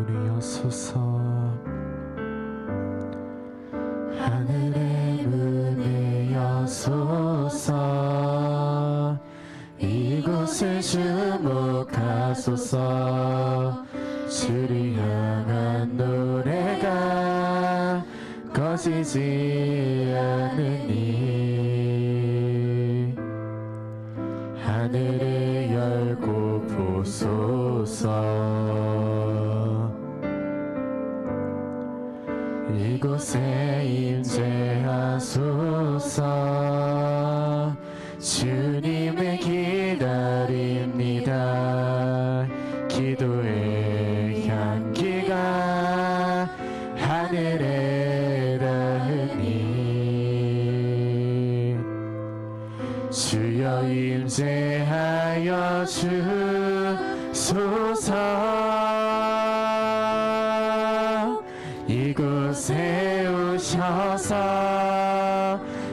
문이여소서 하늘의 문을 여소서 이곳을 주목하소서 주를 향한 노래가 꺼지지 않으니 하늘을 열고 보소서 이곳에 임재하소서 주님을 기다립니다 기도의 향기가 하늘에 닿으니 주여 임재하여 주소서 이곳에 오셔서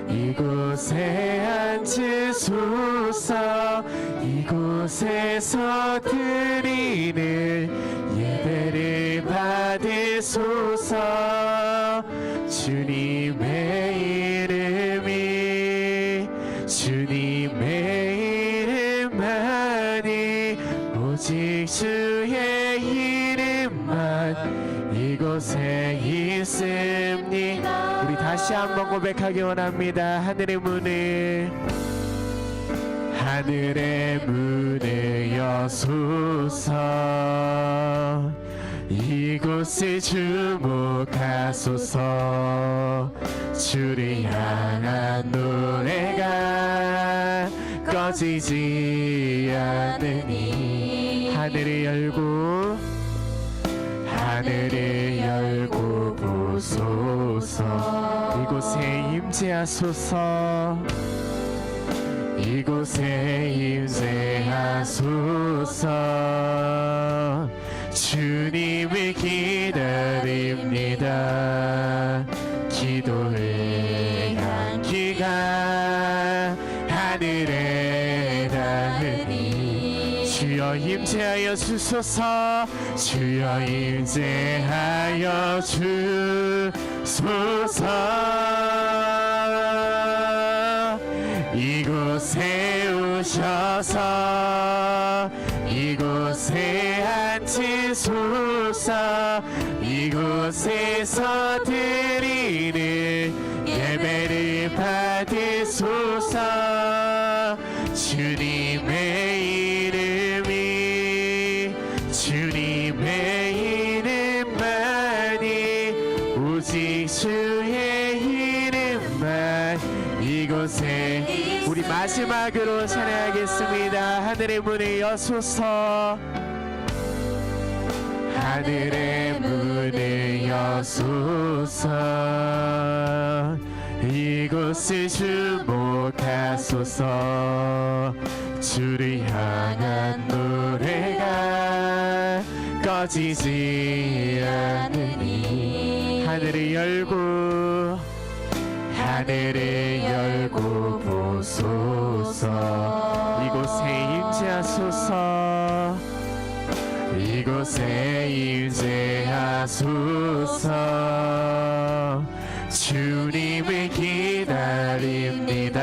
이곳에 앉으소서 이곳에서 드리는 예배를 받으소서 주님의 이름이 주님의 이름만이 오직 주의 이름만 이곳에 있습니다. 우리 다시 한번 고백하기 원합니다. 하늘의 문을 여소서 이곳을 주목하소서 주를 향한 노래가 꺼지지 않으니 하늘을 열고 보소서 이곳에 임재하소서 이곳에 임재하소서 주님을 기다립니다 기도의 향기가 하늘에 닿으니 주여 임재하여 주소서 주여 임재하여 주소서 이곳에 오셔서 이곳에 앉으소서 이곳에서 드리는 예배를 받으소서 주님의 이름이 주님의 이름만이 오직 주의 이름만 이곳에 우리 마지막으로 찬양하겠습니다. 하늘의 문을 여소서 하늘의 문을 여소서 이곳을 주목하소서 주를 향한 노래가 꺼지지 않으니 하늘을 열고 보소서 이곳에 임재하소서 이곳에 임재하소서 주님을 기다립니다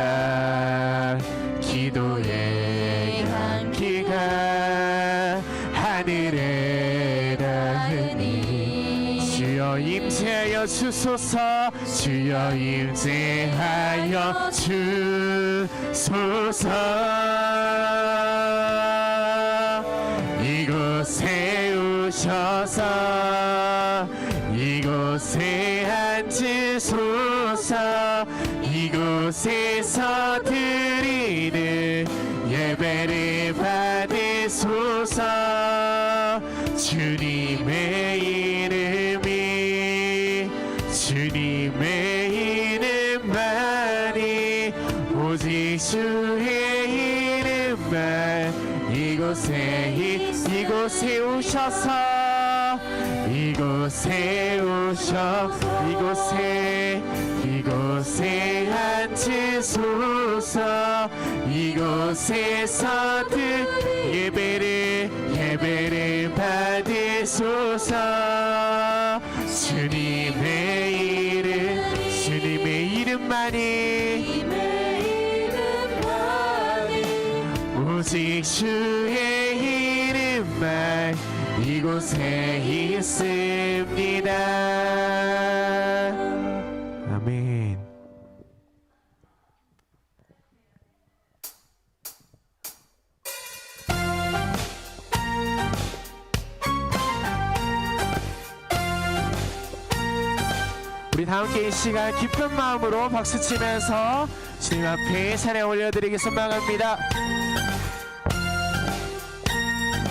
기도의 향기가 하늘에 닿으니 주여 임재하여 주소서 주여 임재하여 주소서 이곳에 오셔서 이곳에 앉으소서 이곳에서 드리는 예배를 받으소서 주님의 이름이 주님의 이름만이 오직 주의 이름만 이곳에 오셔서 이곳에 앉으소서 이곳에서 예배를 받으소서 주소서. 주님의 이름만이 오직 주의 이름만 이곳에 있습니다. 아멘. 우리 다 함께 이 시간 기쁜 마음으로 박수치면서 주님 앞에 찬양 올려드리기 소망합니다.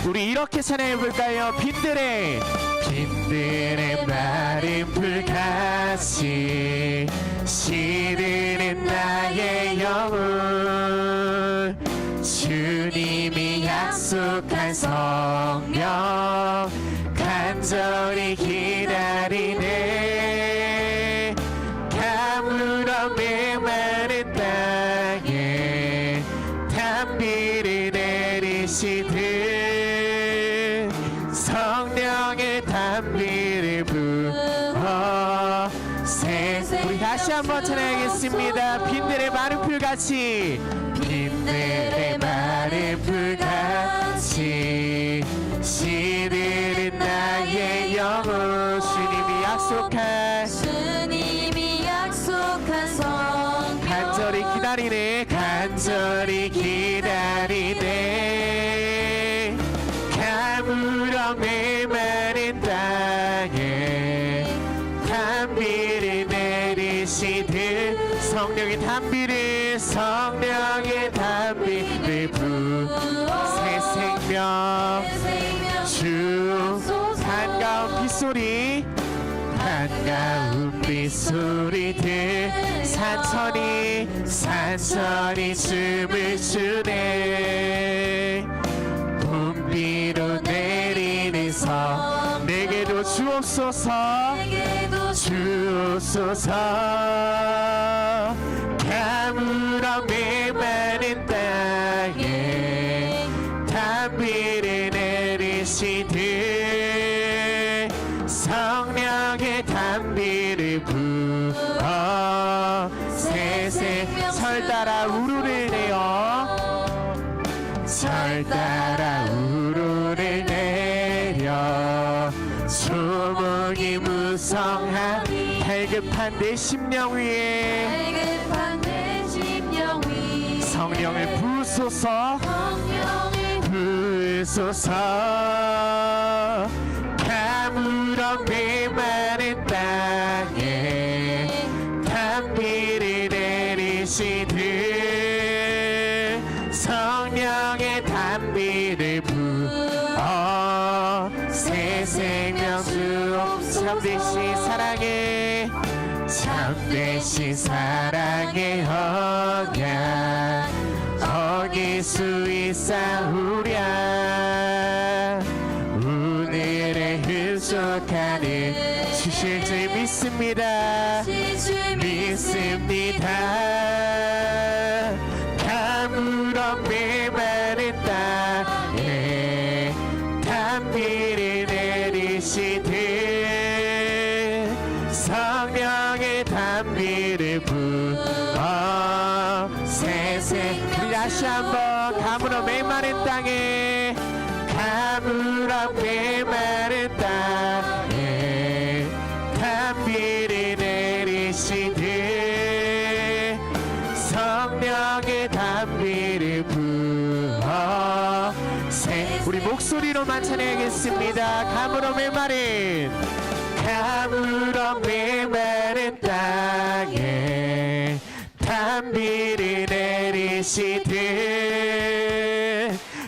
우리 이렇게 찬양해볼까요? 빈들의 마른 불같이 시드는 나의 영혼. 주님이 약속한 성령 간절히 기다리네. 가물어 메마른 땅에 담비를 내리시듯 성령의 담비를 부어 우리 다시 한번 찬양하겠습니다. 빈들의 마른 풀같이 빈들의 마른 풀같이 시들은 나의 영혼. 주님이 약속한 성 간절히 기다리네. 간절히 기다리네. 가물어 메마른 땅에 담비를 내리시듯 성령의 담비를 부어 새 생명 주 반가운 빗소리 들 산천이 춤을 추네. 봄비로 내리는 성 내게도 주옵소서. 가물어 메마른 땅에 담비를 내리시듯 성령의 담비를 부어 새새 절 따라 우루를 내려 조목이 무성한 갈급한 내 심령 위에 성령을 부소서. 가물어 메마른 땅에 담비를 내리시듯 성령의 담비를 부어 새 생명 참되신 사랑의 언약 어길 수 있사오랴. 오늘의 흡족하는 주실 줄 믿습니다. 가물어 메마른 땅에 담비를 내리시듯 성령의 담비를 부어 새새 우리 다시 한번 가물어 메마른 땅에 담비를 내리시듯 성령의 담비를 부어 우리 목소리로만 찬양하겠습니다. 가물어 메마른 땅에 담비를 내리시듯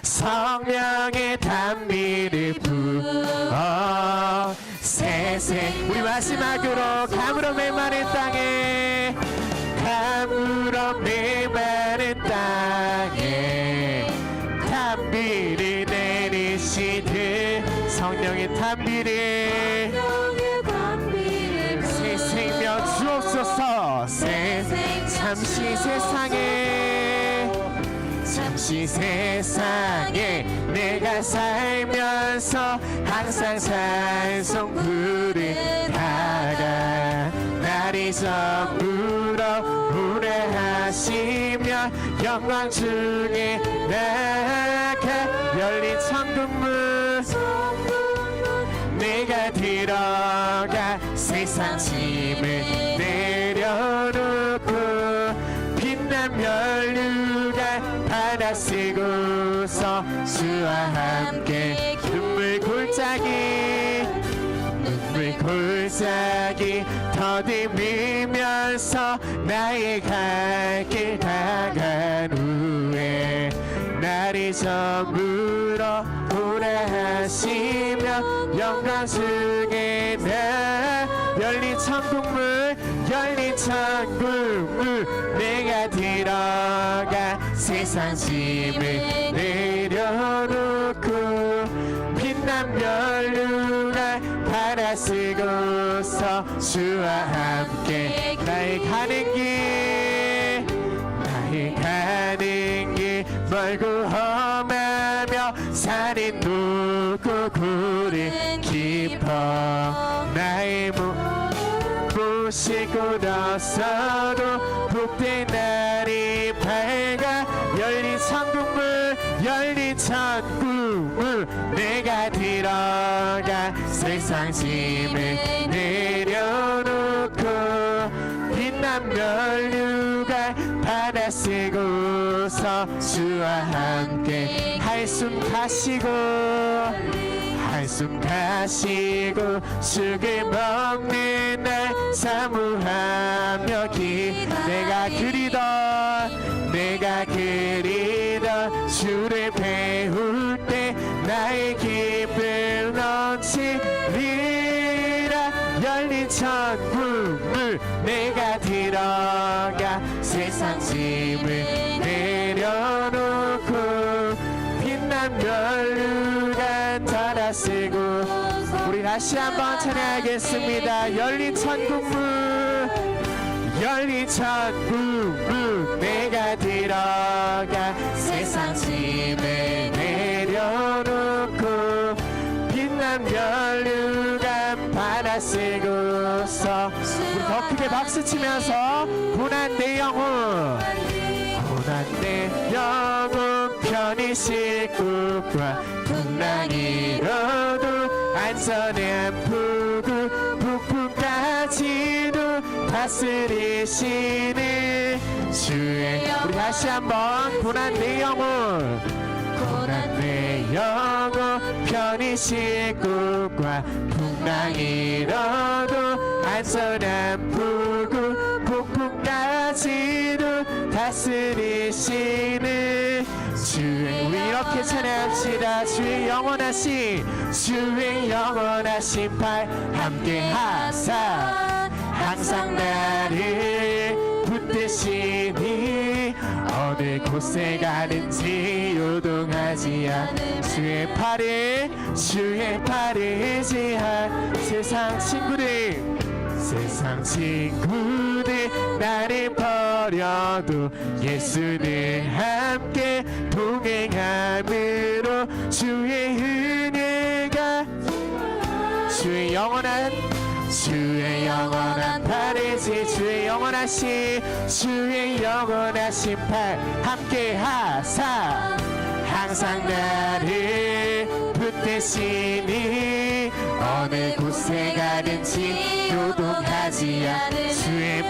성령의 담비를 부어 새새 우리 마지막으로 가물어 메마른 땅에 담비를 내리시듯 성령의 담비를 새 생명 주옵소서. 잠시 없이 세상에 내가 살면서 항상 찬송 부르다가 날이 저물어 노래하시며 영광 중에 나가 열린 천국문 내가 들어가 세상 짐을 내려놓고 빛난 면류가 바다 쓰고서 주와 함께 눈물 골짜기 더듬으면서 나의 갈 길 다간 후에 날이 저물어 오라 하시며 영광 중에 나 열린 천국문 내가 들어가 세상 짐을 내려놓고 빛난 면류가 바다 쓰고서 주와 함께 나의 가는 길 멀고 험하며 산이 높고 굴이 깊어 나의 모시고 나서도 복된 날이 밝아 열린 천국문 내가 들어가 세상 짐을 내려놓고 빛난 면류가 바다 쓰고서 주와 함께 한숨 가시고 죽을 먹는 날 사모하며 내가 그리던 주를 배울 때 나의 기쁨 넘치리라 열린 천국문 내가 들어가 세상 짐을 내려놓고 빛난 면류가 바다 쓰고 우리 다시 한번 찬양하겠습니다. 열린 천국문 내가 들어가 세상 짐을 내려놓고 빛난 면류가 바다 쓰고서 우리 더 크게 박수치면서 고난 내 영혼 편히 쉴 곳과 풍랑이로도 안전한 북풍까지도 다스리시는 주의 우리 다시 한번 고난 내 영혼 편히 쉴 곳과 풍랑이로도 안전한 폭풍까지도 다스리시는 주의 우리 이렇게 찬양합시다. 주의 영원하신 팔 함께 하사 항상 나를 붙드시니 어느 곳에 가든지 요동하지 않는 주의 팔을 지한 세상 친구들 나를 버려도 예수는 함께 동행함으로 주의 은혜가 주의 영원한 팔이지 주의 영원하신 팔 함께 하사 항상 나를 붙드시니 어느 곳에 가든지 요동하지 않는 주의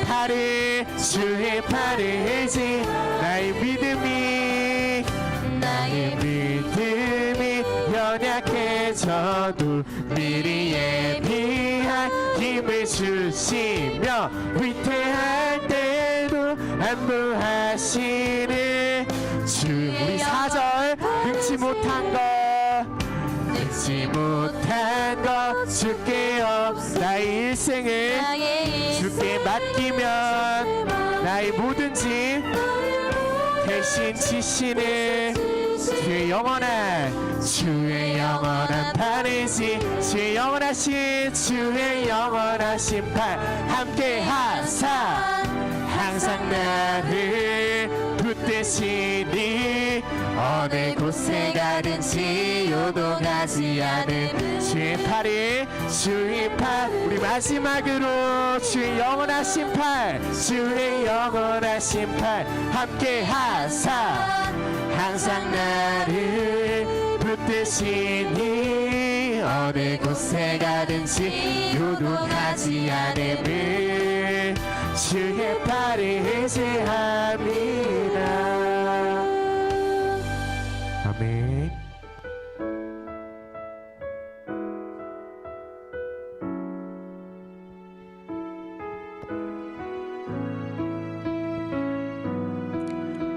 팔을 지 나의 믿음이 연약해져도 미리 예비한 힘을 주시며 위태할 때도 안보하시는 주 우리 4절 능치 못한 것 주께 나의 일생을 주께 맡기면 나의 모든 짐 대신 지시는 주의 영원한 팔이지 주의 영원하신 팔 함께 하사 항상 나를 붙드시니 어느 곳에 가든지 요동하지 않은 주의 팔이 주의 팔 우리 마지막으로 주의 영원하신 팔 주의 영원하신 팔 함께 하사 항상 나를 붙드시니 어느 곳에 가든지 요동하지 않음을 주의 팔을 의지합니다. 아멘.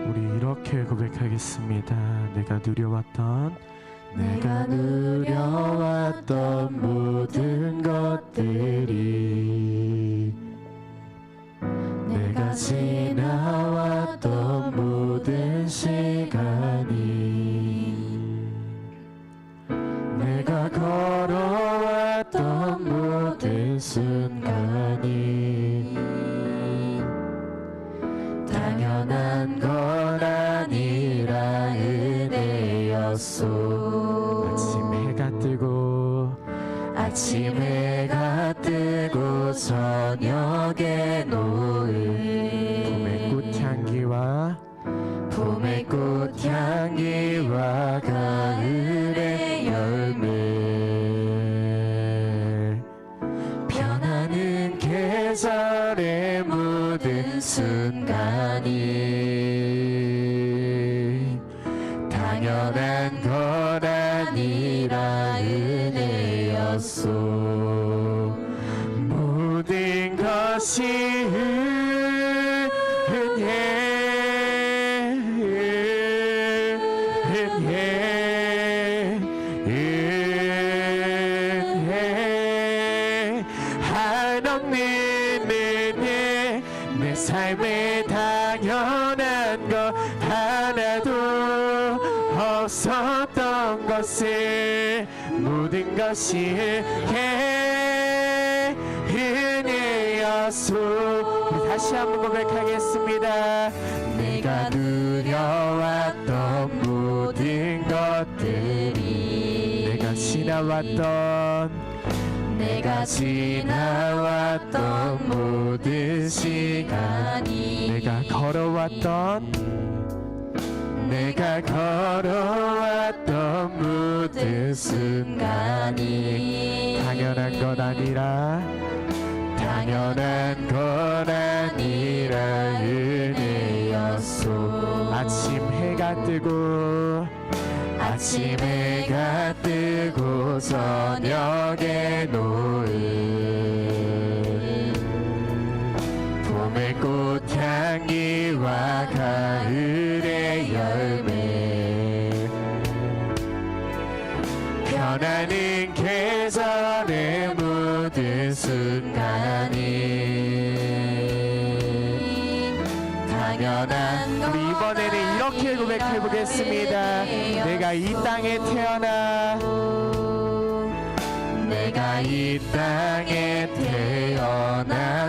우리 이렇게 고백하겠습니다. 내가 누려왔던 모든 것들이 내가 지나왔던 모든 시간이 내가 걸어왔던 모든 순간이 당연한 건 아니라 은혜였소. 아침 해가 뜨고 저녁에 노을 봄의 꽃향기와 가을의 열매 변하는 계절의 모든 순간이 당연한 건 아니라 은혜였소. 모든 것이 은혜 한없는 은혜 내 삶에 당연한 것 하나도 없었던 것을 모든 것이 은혜였소. 우리 다시 한번 고백하겠습니다. 내가 누려왔던 모든 것들이 내가 지나왔던 모든 시간이 내가 걸어왔던 모든 순간이 당연한 건 아니라 은혜였소. 아침 해가 뜨고 저녁에 노을 봄의 꽃향기와 가을의 열매 변하는 계절의 모든 순간이 당연한 우리 이번에는 이렇게 고백해 보겠습니다. 내가 이 땅에 태어나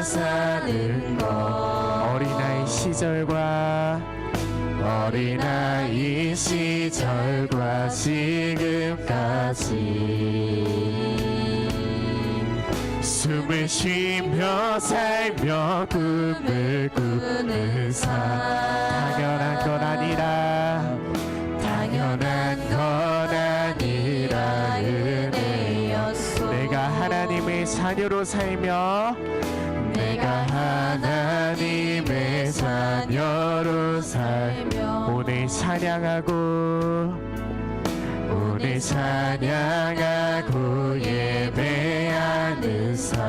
사는 것 어린아이 시절과 지금까지 숨을 쉬며 살며 꿈을 꾸는 삶 당연한 건 아니라 은혜였소. 내가 하나님의 자녀로 살며 오늘 찬양하고 예배하는 삶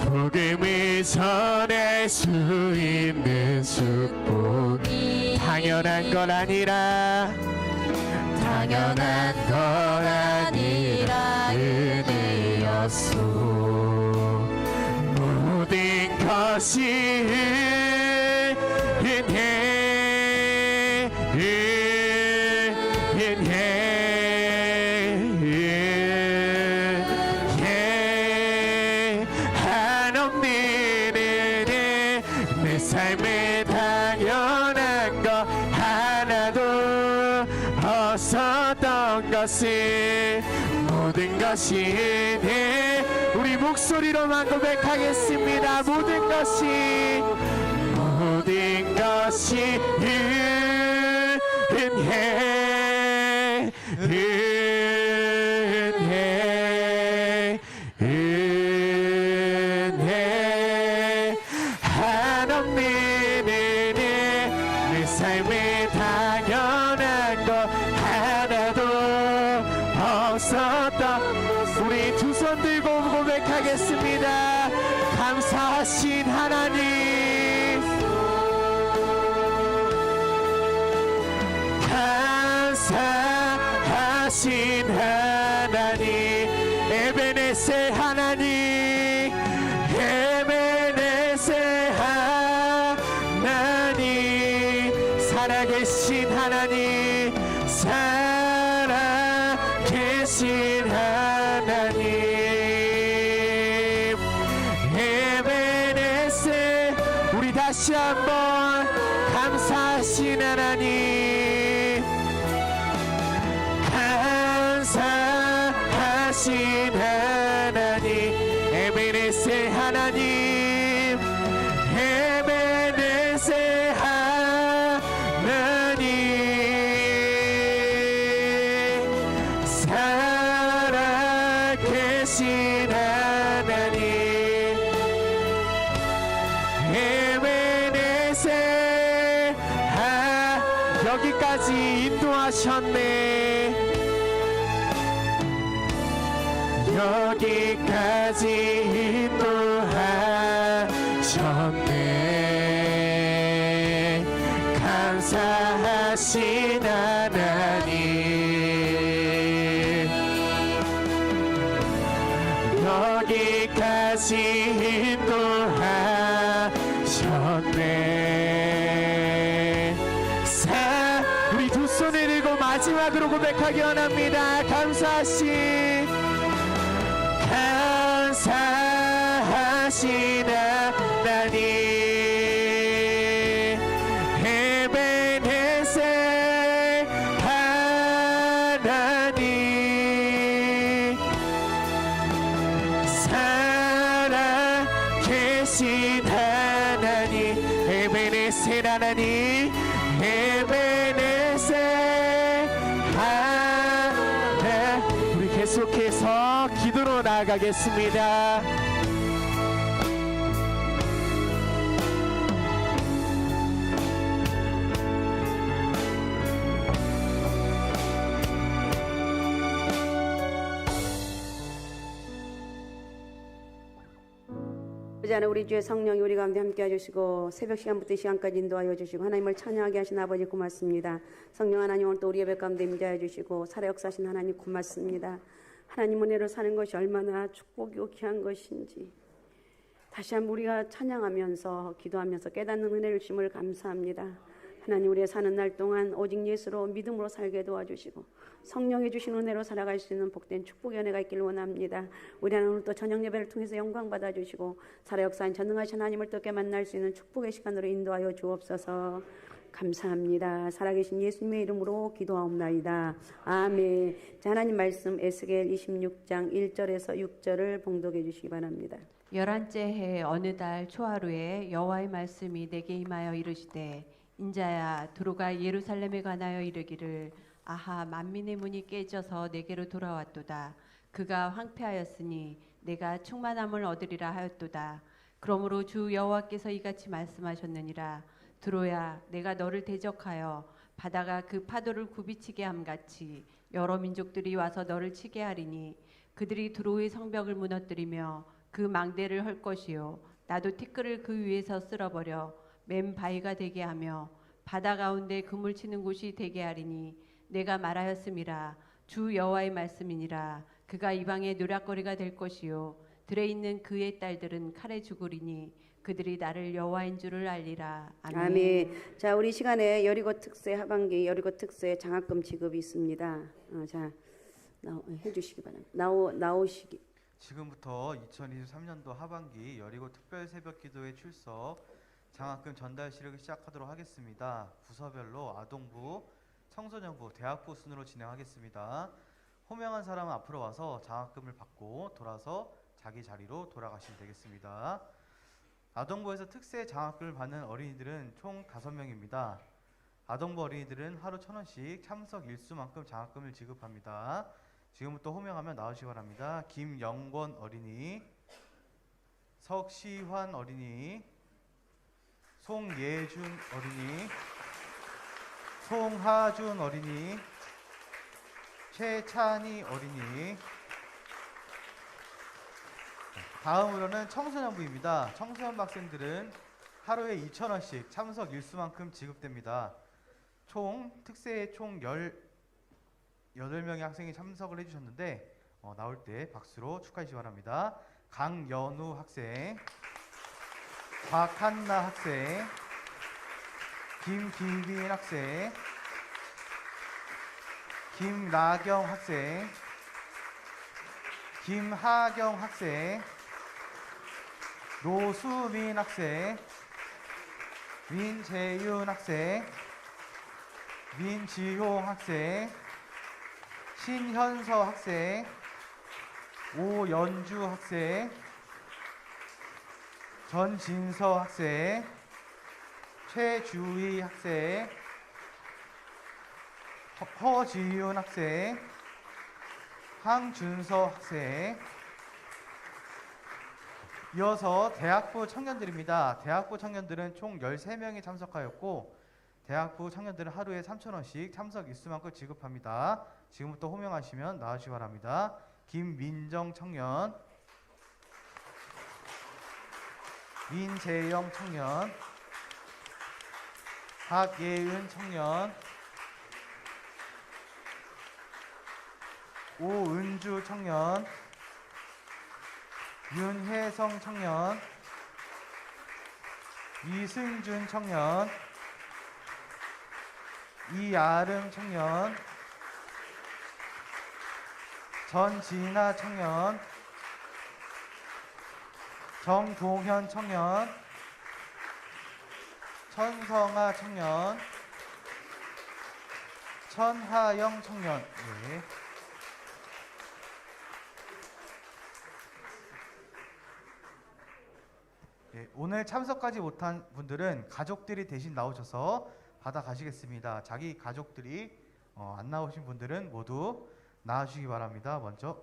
복음을 전할 수 있는 축복이 당연한 건 아니라 은혜였소. 모든 것이 모든 것이 네 우리 목소리로만 고백하겠습니다. 모든 것이 은혜 하나님은 내 삶에 당연한 것 하나도 없었다. 우리 두 손 들고 고백하겠습니다. 감사하신 하나님, 감사하신 하나님, 에베네셀 하나님, 에베네셀 하나님, 살아계신 하나님, 살아계신 하나님, 에베네셀. 우리 다시 한번 감사하신 하나님, 감사하신 하나님, 에베네셀 하나님, 에베네셀 하나님, 살아계신 하나님, 에베네셀 여기까지 인도하셨네. 여기까지 인도하셨네. 감사하신 하나님, 여기까지 인도하셨네. 우리 두 손을 들고 마지막으로 고백하기 원합니다. 감사하신 하나님, 에베네셀 하나님, 살아계신 하나님, 에베네셀 하나님, 에베네셀 하나님. 우리 계속해서 기도로 나아가겠습니다. 그자는 우리 주의 성령이 우리 가운데 함께 해주시고 새벽 시간부터 이 시간까지 인도하여 주시고 하나님을 찬양하게 하신 아버지 고맙습니다. 성령 하나님, 오늘 또 우리 예배 가운데 임재하여 주시고 살아 역사하신 하나님 고맙습니다. 하나님 은혜로 사는 것이 얼마나 축복이고 귀한 것인지 다시 한번 우리가 찬양하면서 기도하면서 깨닫는 은혜를 주심을 감사합니다. 하나님, 우리의 사는 날 동안 오직 예수로 믿음으로 살게 도와주시고 성령이 주신 은혜로 살아갈 수 있는 복된 축복의 은혜가 있기를 원합니다. 우리 하나님, 오늘 또 저녁 예배를 통해서 영광 받아주시고 살아 역사한 전능하신 하나님을 또 만날 수 있는 축복의 시간으로 인도하여 주옵소서. 감사합니다. 살아계신 예수님의 이름으로 기도하옵나이다. 아멘. 자, 하나님 말씀 에스겔 26장 1절에서 6절을 봉독해 주시기 바랍니다. 11째 해 어느 달 초하루에 여호와의 말씀이 내게 임하여 이르시되, 인자야, 두루가 예루살렘에 관하여 이르기를, 아하, 만민의 문이 깨져서 내게로 돌아왔도다. 그가 황폐하였으니 내가 충만함을 얻으리라 하였도다. 그러므로 주 여호와께서 이같이 말씀하셨느니라. 두로야, 내가 너를 대적하여 바다가 그 파도를 굽이치게 함같이 여러 민족들이 와서 너를 치게 하리니 그들이 두로의 성벽을 무너뜨리며 그 망대를 헐 것이요, 나도 티끌을 그 위에서 쓸어버려 맨 바위가 되게 하며 바다 가운데 그물 치는 곳이 되게 하리니 내가 말하였음이라. 주 여호와의 말씀이니라. 그가 이방의 노략거리가 될 것이요, 들에 있는 그의 딸들은 칼에 죽으리니 그들이 나를 여호와인 줄을 알리라. 아멘. 아멘. 자, 우리 시간에 여리고 특세 하반기 여리고 특세 장학금 지급이 있습니다. 자, 해주시기 바랍니다. 나오시기. 지금부터 2023년도 하반기 여리고 특별 새벽 기도회 출석 장학금 전달 시력을 시작하도록 하겠습니다. 부서별로 아동부, 청소년부, 대학부 순으로 진행하겠습니다. 호명한 사람은 앞으로 와서 장학금을 받고 돌아서 자기 자리로 돌아가시면 되겠습니다. 아동부에서 특세 장학금을 받는 어린이들은 총 5명입니다. 아동부 어린이들은 하루 1,000원씩 참석 일수만큼 장학금을 지급합니다. 지금부터 호명하면 나오시기 바랍니다. 김영권 어린이, 석시환 어린이, 송예준 어린이, 송하준 어린이, 최찬희 어린이. 다음으로는 청소년부입니다. 청소년 학생들은 하루에 2,000원씩 참석 일수만큼 지급됩니다. 총 특세에 총 18명의 학생이 참석을 해주셨는데 나올 때 박수로 축하해 주시기 바랍니다. 강연우 학생, 곽한나 학생, 김기빈 학생, 김나경 학생, 김하경 학생, 노수민 학생, 민재윤 학생, 민지용 학생, 신현서 학생, 오연주 학생, 전진서 학생, 최주희 학생, 허지윤 학생, 황준서 학생. 이어서 대학부 청년들입니다. 대학부 청년들은 총 13명이 참석하였고 대학부 청년들은 하루에 3,000원씩 참석 일수만큼 지급합니다. 지금부터 호명하시면 나와주시기 바랍니다. 김민정 청년, 민재영 청년, 박예은 청년, 오은주 청년, 윤혜성 청년, 이승준 청년, 이아름 청년, 전진아 청년, 정동현 청년, 천성아 청년, 천하영 청년. 네. 네, 오늘 참석하지 못한 분들은 가족들이 대신 나오셔서 받아 가시겠습니다. 자기 가족들이 안 나오신 분들은 모두 나와주시기 바랍니다. 먼저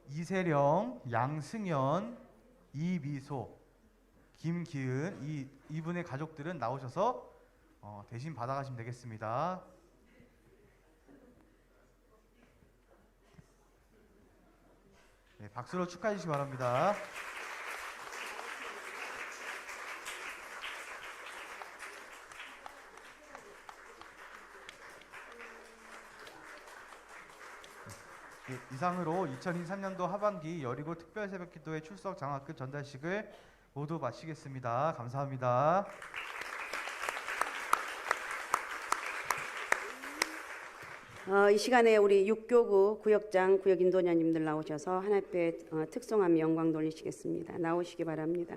이세령, 양승현, 이미소, 김기은 이분의 가족들은 나오셔서 대신 받아 가시면 되겠습니다. 네, 박수로 축하해 주시기 바랍니다. 예, 이상으로 2023년도 하반기 여리고 특별새벽기도회 출석 장학금 전달식을 모두 마치겠습니다. 감사합니다. 이 시간에 우리 6교구 구역장, 구역인도자님들 나오셔서 하나님께 특성하며 영광 돌리시겠습니다. 나오시기 바랍니다.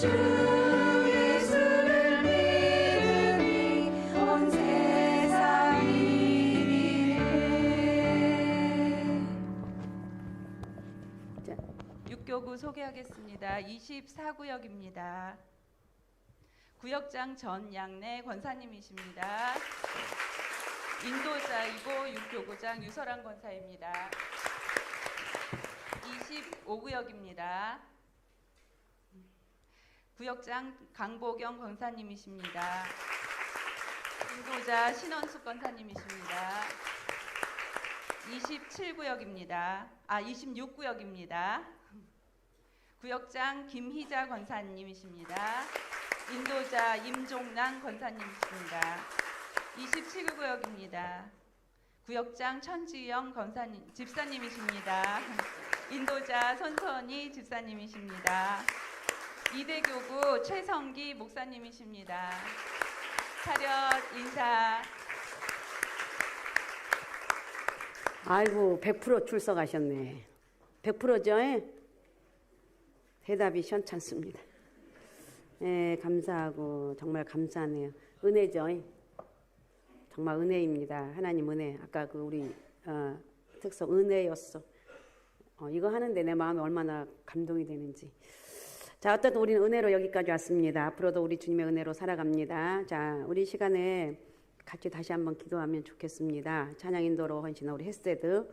주 예수를 믿으니 온 세상이 이기네. 자, 6교구 소개하겠습니다. 24구역입니다. 구역장 전양래 권사님이십니다. 인도자이고 6교구장 유설한 권사입니다. 25구역입니다. 구역장 강보경 권사님이십니다. 인도자 신원숙 권사님이십니다. 27구역입니다. 26구역입니다. 구역장 김희자 권사님이십니다. 인도자 임종란 권사님이십니다. 27구역입니다. 구역장 천지영 집사님이십니다. 인도자 손선희 집사님이십니다. 이대교구 최성기 목사님이십니다. 차렷 인사. 아이고 100% 출석하셨네. 100%죠? 대답이 시원찮습니다. 네, 감사하고 정말 감사하네요. 은혜죠. 정말 은혜입니다. 하나님 은혜. 아까 그 우리 특성 은혜였어. 이거 하는데 내 마음이 얼마나 감동이 되는지. 자, 어쨌든 우리는 은혜로 여기까지 왔습니다. 앞으로도 우리 주님의 은혜로 살아갑니다. 자, 우리 시간에 같이 다시 한번 기도하면 좋겠습니다. 찬양 인도로 헌신한 우리 헤세드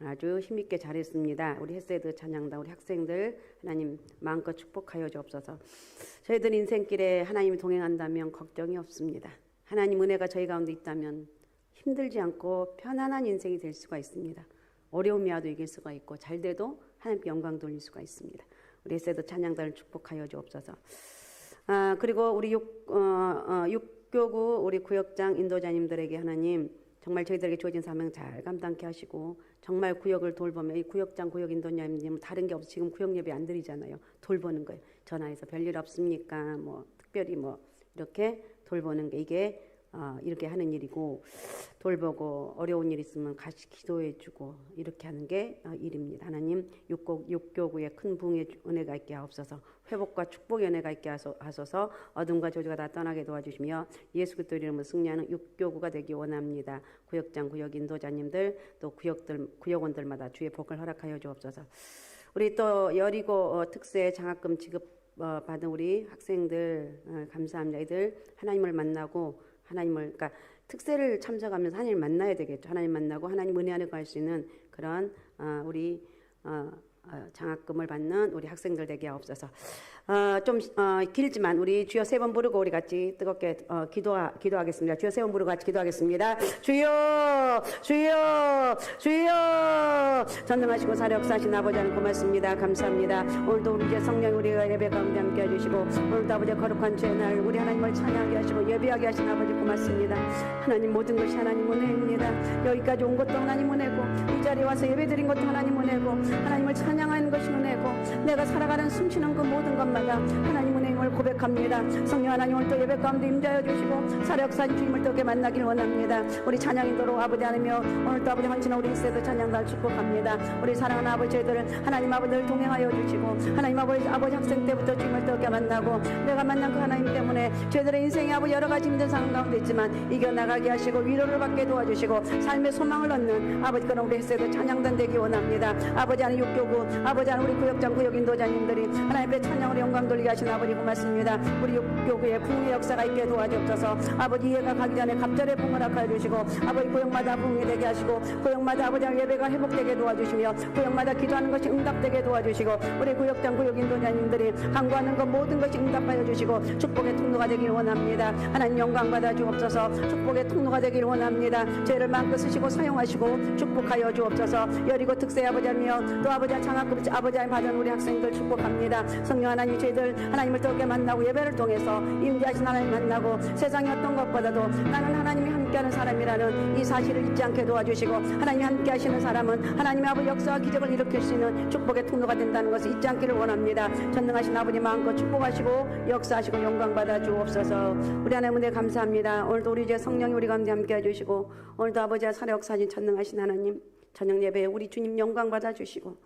아주 힘있게 잘했습니다. 우리 헤세드 찬양단 우리 학생들 하나님 마음껏 축복하여 주옵소서. 저희들 인생길에 하나님이 동행한다면 걱정이 없습니다. 하나님 은혜가 저희 가운데 있다면 힘들지 않고 편안한 인생이 될 수가 있습니다. 어려움이 와도 이길 수가 있고 잘 돼도 하나님께 영광 돌릴 수가 있습니다. 우리 헤세드 찬양단을 축복하여 주옵소서. 그리고 우리 6교구 우리 구역장 인도자님들에게 하나님 정말 저희들에게 주어진 사명 잘 감당케 하시고 정말 구역을 돌보며 이 구역장 구역 인도자님 다른 게 없어 지금 구역 예배 안 드리잖아요. 돌보는 거예요. 전화해서 별일 없습니까? 뭐 특별히 뭐 이렇게 돌보는 게 이게 이렇게 하는 일이고 돌보고 어려운 일 있으면 같이 기도해주고 이렇게 하는 게 일입니다. 하나님 6교구에 큰 부흥의 은혜가 있게 하옵소서. 회복과 축복의 은혜가 있게 하소서. 어둠과 저주가 다 떠나게 도와주시며 예수 그리스도 이름으로 승리하는 6교구가 되기 원합니다. 구역장 구역 인도자님들 또 구역원들마다 주의 복을 허락하여 주옵소서. 우리 또 여리고 특세 장학금 지급 받은 우리 학생들 감사합니다. 이들 하나님을 만나고 하나님을 그러니까 특세를 참석하면서 하나님을 만나야 되겠죠. 하나님 만나고 하나님 은혜 안에 갈 수 있는 그런 우리 장학금을 받는 우리 학생들 되게 하옵소서. 좀 길지만 우리 주여 세 번 부르고 우리 같이 뜨겁게 기도하겠습니다. 주여 세 번 부르고 같이 기도하겠습니다. 주여 주여 주여 전능하시고 사려 역사하신 아버지 하나님 고맙습니다. 감사합니다. 오늘도 우리 이제 성령 우리가 예배 가운데 함께 해주시고 오늘도 아버지 거룩한 주의 날 우리 하나님을 찬양하게 하시고 예배하게 하신 아버지 고맙습니다. 하나님 모든 것이 하나님 은혜입니다. 여기까지 온 것도 하나님 은혜고 이 자리에 와서 예배 드린 것도 하나님 은혜고 하나님을 찬양하는 것이 은혜고 내가 살아가는 숨쉬는 그 모든 것마다 하나님 은혜임을 고백합니다. 성령 하나님 오늘 또 예배 가운데 임자여 주시고 사력사진 주님을 또 만나길 원합니다. 우리 찬양인도로 아버지 하나며 오늘 또 아버지 헌신한 우리 세대 찬양단 축복합니다. 우리 사랑하는 아버지 저희들을 하나님 아버지를 동행하여 주시고 하나님 아버지 학생 때부터 주님을 또 만나고 내가 만난 그 하나님 때문에 저희들의 인생에 아버지 여러 가지 힘든 상황 가운데 있지만 이겨나가게 하시고 위로를 받게 도와주시고 삶의 소망을 얻는 아버지 그런 우리 세대 찬양단 되기 원합니다. 아버지 하나님 6교구 아버지 하나님 우리 구역장 구역 인도자님들이 하나님의 찬양으로 영광 돌리게 하신 아버지 고맙습니다. 우리 6교구의 부흥의 역사가 있게 도와주옵소서. 아버지 이해가 가기 전에 갑절의 부흥을 허락하여 주시고 아버지 구역마다 부흥이 되게 하시고 구역마다 아버지 예배가 회복되게 도와주시며 구역마다 기도하는 것이 응답되게 도와주시고 우리 구역장 구역 인도자님들이 간구하는 것 모든 것이 응답하여 주시고 축복의 통로가 되길 원합니다. 하나님 영광 받아 주옵소서. 축복의 통로가 되길 원합니다. 죄를 마음껏 쓰시고 사용하시고 축복하여 주옵소서. 여리고 특세 아버지며 또 아버지 장학금 아버지 받은 우리 학생들 축복합니다. 성령 하나님 저희들 하나님을 더욱게 만나고 예배를 통해서 임재하신 하나님 만나고 세상의 어떤 것보다도 나는 하나님이 함께하는 사람이라는 이 사실을 잊지 않게 도와주시고 하나님이 함께하시는 사람은 하나님의 아버지 역사와 기적을 일으킬 수 있는 축복의 통로가 된다는 것을 잊지 않기를 원합니다. 전능하신 아버지 마음껏 축복하시고 역사하시고 영광 받아 주옵소서. 우리 하나님 은혜 감사합니다. 오늘도 우리 이제 성령이 우리 가운데 함께해 주시고 오늘도 아버지와 살아 역사하신 전능하신 하나님 저녁 예배에 우리 주님 영광 받아 주시고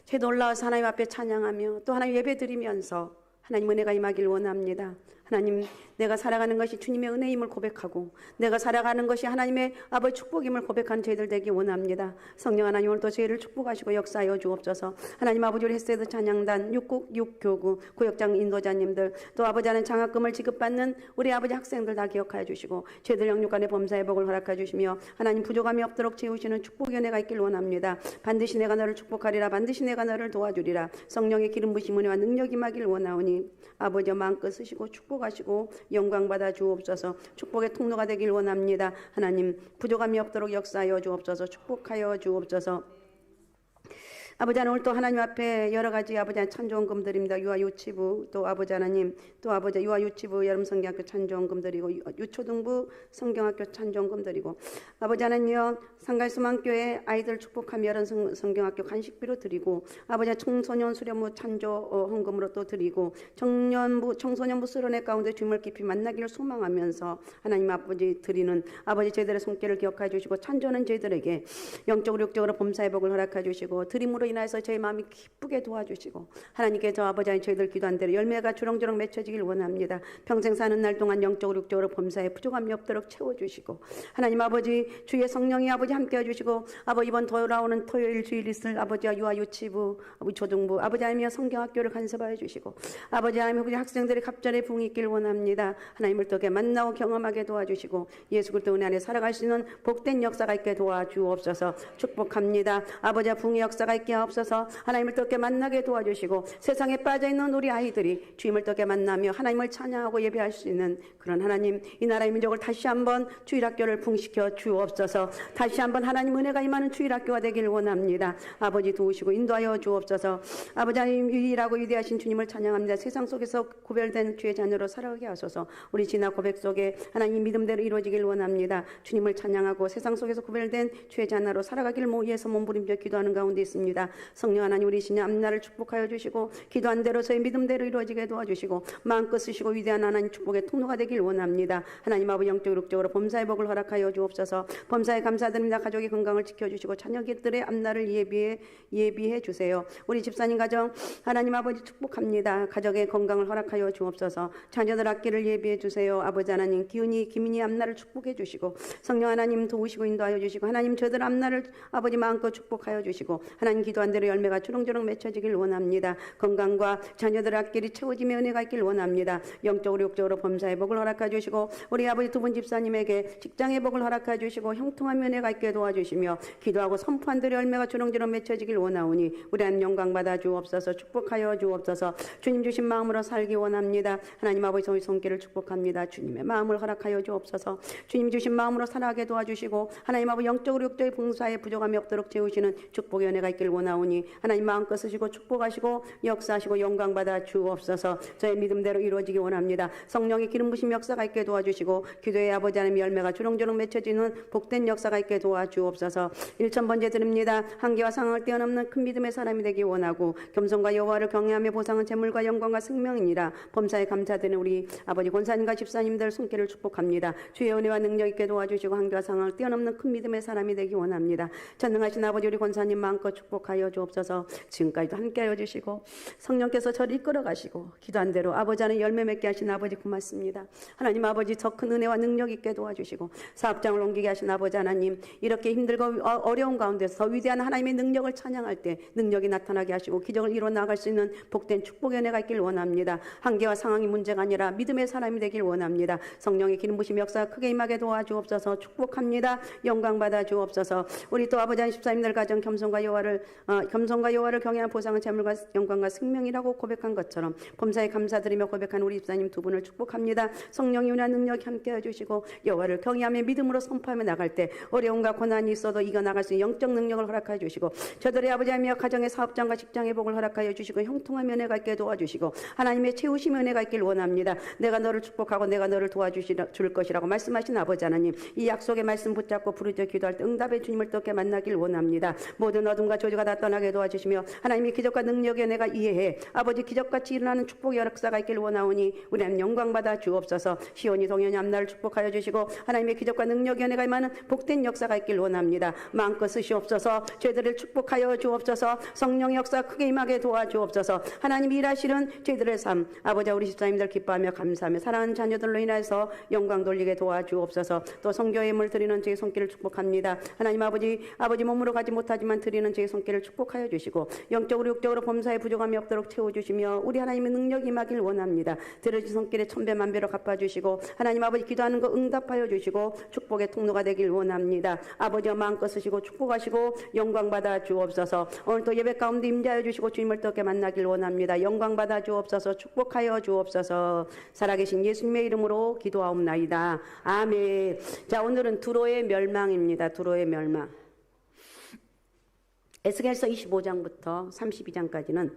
제 놀라워서 하나님 앞에 찬양하며 또 하나님 예배 드리면서 하나님 은혜가 임하길 원합니다. 하나님, 내가 살아가는 것이 주님의 은혜임을 고백하고 내가 살아가는 것이 하나님의 아버지 축복임을 고백한 저희들 되기 원합니다. 성령 하나님, 오늘도 저희를 축복하시고 역사하여 주옵소서. 하나님 아버지, 우리 헬스에드 찬양단 6국 6교구 구역장 인도자님들, 또 아버지 하는 장학금을 지급받는 우리 아버지 학생들 다 기억하여 주시고 저희들 영육간의 범사의 복을 허락하여 주시며 하나님 부족함이 없도록 채우시는 축복의 은혜가 있길 원합니다. 반드시 내가 너를 축복하리라. 반드시 내가 너를 도와주리라. 성령의 기름 부심 은혜와 능력이 임하길 원하오니 아버지여 마음껏 쓰시고 축복하시고 영광 받아 주옵소서. 축복의 통로가 되길 원합니다. 하나님 부족함이 없도록 역사하여 주옵소서. 축복하여 주옵소서. 아버지 하나님, 오늘 또 하나님 앞에 여러 가지 아버지 하나님 찬조원금 드립니다. 유아 유치부, 또 아버지 하나님, 또 아버지 유아 유치부 여름 성경학교 찬조원금 드리고 유초등부 성경학교 찬조원금 드리고 아버지 하나님요 상갈수만교회 아이들 축복하며 여름 성경학교 간식비로 드리고 아버지 청소년 수련부 찬조 헌금으로 또 드리고 청소년부 수련회 가운데 주님을 깊이 만나기를 소망하면서 하나님 아버지 드리는 아버지 저희들의 손길을 기억해 주시고 찬조는 저희들에게 영적으로 육적으로 범사의 복을 허락해 주시고 드림으로 인하여서 저희 마음이 기쁘게 도와주시고 하나님께 저 아버지 하나님 저희들 기도한 대로 열매가 주렁주렁 맺혀지길 원합니다. 평생 사는 날 동안 영적으로 육적으로 범사에 부족함이 없도록 채워주시고 하나님 아버지 주의 성령이 아버지 함께해 주시고 아버지 이번 돌아오는 토요일 주일 있을 아버지와 유아 유치부 아버지 초등부 아버지 하나님의 성경학교를 간섭하여 주시고 아버지 하나님 우리 학생들의 갑절의 부흥이 있길 원합니다. 하나님을 더 만나고 경험하게 도와주시고 예수 그리스도 은혜 안에 살아갈 수 있는 복된 역사가 있게 도와주옵소서. 축복합니다. 아버지와 부흥의 역사가 있게 없어서 하나님을 더 만나게 도와주시고 세상에 빠져있는 우리 아이들이 주님을 더 만나며 하나님을 찬양하고 예배할 수 있는 그런 하나님 이 나라의 민족을 다시 한번 주일학교를 풍시켜 주옵소서. 다시 한번 하나님 은혜가 임하는 주일학교가 되길 원합니다. 아버지 도우시고 인도하여 주옵소서. 아버지 하나님 유일하고 위대하신 주님을 찬양합니다. 세상 속에서 구별된 주의 자녀로 살아가게 하소서. 우리 진화 고백 속에 하나님 믿음대로 이루어지길 원합니다. 주님을 찬양하고 세상 속에서 구별된 주의 자녀로 살아가길 위해서 몸부림쳐 기도하는 가운데 있습니다. 성령 하나님 우리 신의 앞날을 축복하여 주시고 기도한 대로 저희 믿음대로 이루어지게 도와주시고 마음껏 쓰시고 위대한 하나님 축복의 통로가 되길 원합니다. 하나님 아버지 영적으로 육적으로 범사의 복을 허락하여 주옵소서. 범사에 감사드립니다. 가족의 건강을 지켜주시고 자녀들의 앞날을 예비해 주세요. 우리 집사님 가정 하나님 아버지 축복합니다. 가족의 건강을 허락하여 주옵소서. 자녀들 앞길을 예비해 주세요. 아버지 하나님 기훈이 김인이 앞날을 축복해 주시고 성령 하나님 도우시고 인도하여 주시고 하나님 저들 앞날을 아버지 마음껏 축복하여 주시고 하나님 기도한 대로 열매가 주렁주렁 맺혀지길 원합니다. 건강과 자녀들 앞길이 채워지며 은혜가 있길 원합니다. 영적으로 육적으로 범사의 복을 허락해 주시고 우리 아버지 두 분 집사님에게 직장의 복을 허락해 주시고 형통한 은혜가 있게 도와주시며 기도하고 선포한 대로 열매가 주렁주렁 맺혀지길 원하오니 우리 하나님 영광 받아 주옵소서. 축복하여 주옵소서. 주님 주신 마음으로 살기 원합니다. 하나님 아버지 저희 손길을 축복합니다. 주님의 마음을 허락하여 주옵소서. 주님 주신 마음으로 살아가게 도와주시고 하나님 아버지 영적으로 육적의 봉사에 부족함이 없도록 채우시는 축복의 은혜가 있길 원하오니 하나님 마음껏 쓰시고 축복하시고 역사하시고 영광 받아 주옵소서. 저의 믿음대로 이루어지기 원합니다. 성령의 기름 부심 역사가 있게 도와주시고 기도의 아버지 하나님 열매가 주렁주렁 맺혀지는 복된 역사가 있게 도와주옵소서. 1000번째 드립니다. 한계와 상황을 뛰어넘는 큰 믿음의 사람이 되기 원하고 겸손과 여호와를 경외하며 보상은 재물과 영광과 생명이니라. 범사에 감사드리는 우리 아버지 권사님과 집사님들 손길을 축복합니다. 주의 은혜와 능력 있게 도와주시고 한계와 상황을 뛰어넘는 큰 믿음의 사람이 되기 원합니다. 전능하신 아버지 우리 권사님 마음껏 축복하여 주옵소서. 지금까지도 함께하여 주시고 성령께서 저를 이끌어 가시고 기도한 대로 아버지 안에 열매 맺게 하신 아버지 고맙습니다. 하나님 아버지 저 큰 은혜와 능력 있게 도와주시고 사업장을 옮기게 하신 아버지 하나님 이렇게 힘들고 어려운 가운데서 더 위대한 하나님의 능력을 찬양할 때 능력이 나타나게 하시고 기적을 이루어 나갈 수 있는 복된 축복의 은혜가 있길 원합니다. 한계와 상황이 문제가 아니라 믿음의 사람이 되길 원합니다. 성령의 기름 부심 역사가 크게 임하게 도와주옵소서. 축복합니다. 영광 받아 주옵소서. 우리 또 아버지 하나님 집사님들 가정 겸손과 여호와를 경외한 보상은 재물과 영광과 생명이라고 고백한 것처럼 범사에 감사드리며 고백한 우리 집사님 두 분을 축복합니다. 성령이 은혜와 능력이 함께해 주시고 여호와를 경외하며 믿음으로 선포하며 나갈 때 어려움과 고난이 있어도 이겨나갈 수 있는 영적 능력을 허락하여 주시고 저들의 아버지 하나님의 가정의 사업장과 직장의 복을 허락하여 주시고 형통한 은혜가 있게 도와주시고 하나님의 채우심 은혜가 있길 원합니다. 내가 너를 축복하고 내가 너를 도와줄 것이라고 말씀하신 아버지 하나님 이 약속의 말씀 붙잡고 부르짖어 기도할 때 응답의 주님을 떻게 만나길 원합니다. 모든 어둠과 저주가 다 영광받아 떠나게 도와주시며 하나님의 기적과 능력에 내가 이해해 아버지 기적같이 일어나는 축복의 역사가 있길 원하오니 우리 하나님 영광받아 주옵소서. 시온이 동현이 앞날을 축복하여 주시고 하나님의 기적과 능력에 내가 임하는 복된 역사가 있길 원합니다. 마음껏 쓰시옵소서. 죄들을 축복하여 주옵소서. 성령의 역사 크게 임하게 도와주옵소서. 하나님 일하시는 저희들의 삶 아버지 우리 집사님들 기뻐하며 감사하며 사랑하는 자녀들로 인해서 영광 돌리게 도와주옵소서. 또 성교의 힘을 드리는 저희 손길을 축복합니다. 하나님 아버지 몸으로 가지 못하지만 드리는 저희 손길을 축복하여 주시고 영적으로 육적으로 범사에 부족함이 없도록 채워주시며 우리 하나님의 능력이 임하길 원합니다. 들으신 손길에 천배만배로 갚아주시고 하나님 아버지 기도하는 거 응답하여 주시고 축복의 통로가 되길 원합니다. 아버지와 마음껏 쓰시고 축복하시고 영광 받아 주옵소서. 오늘 또 예배 가운데 임재하여 주시고 주님을 또 만나길 원합니다. 영광 받아 주옵소서. 축복하여 주옵소서. 살아계신 예수님의 이름으로 기도하옵나이다. 아멘. 자, 오늘은 두로의 멸망입니다. 두로의 멸망. 에스겔서 25장부터 32장까지는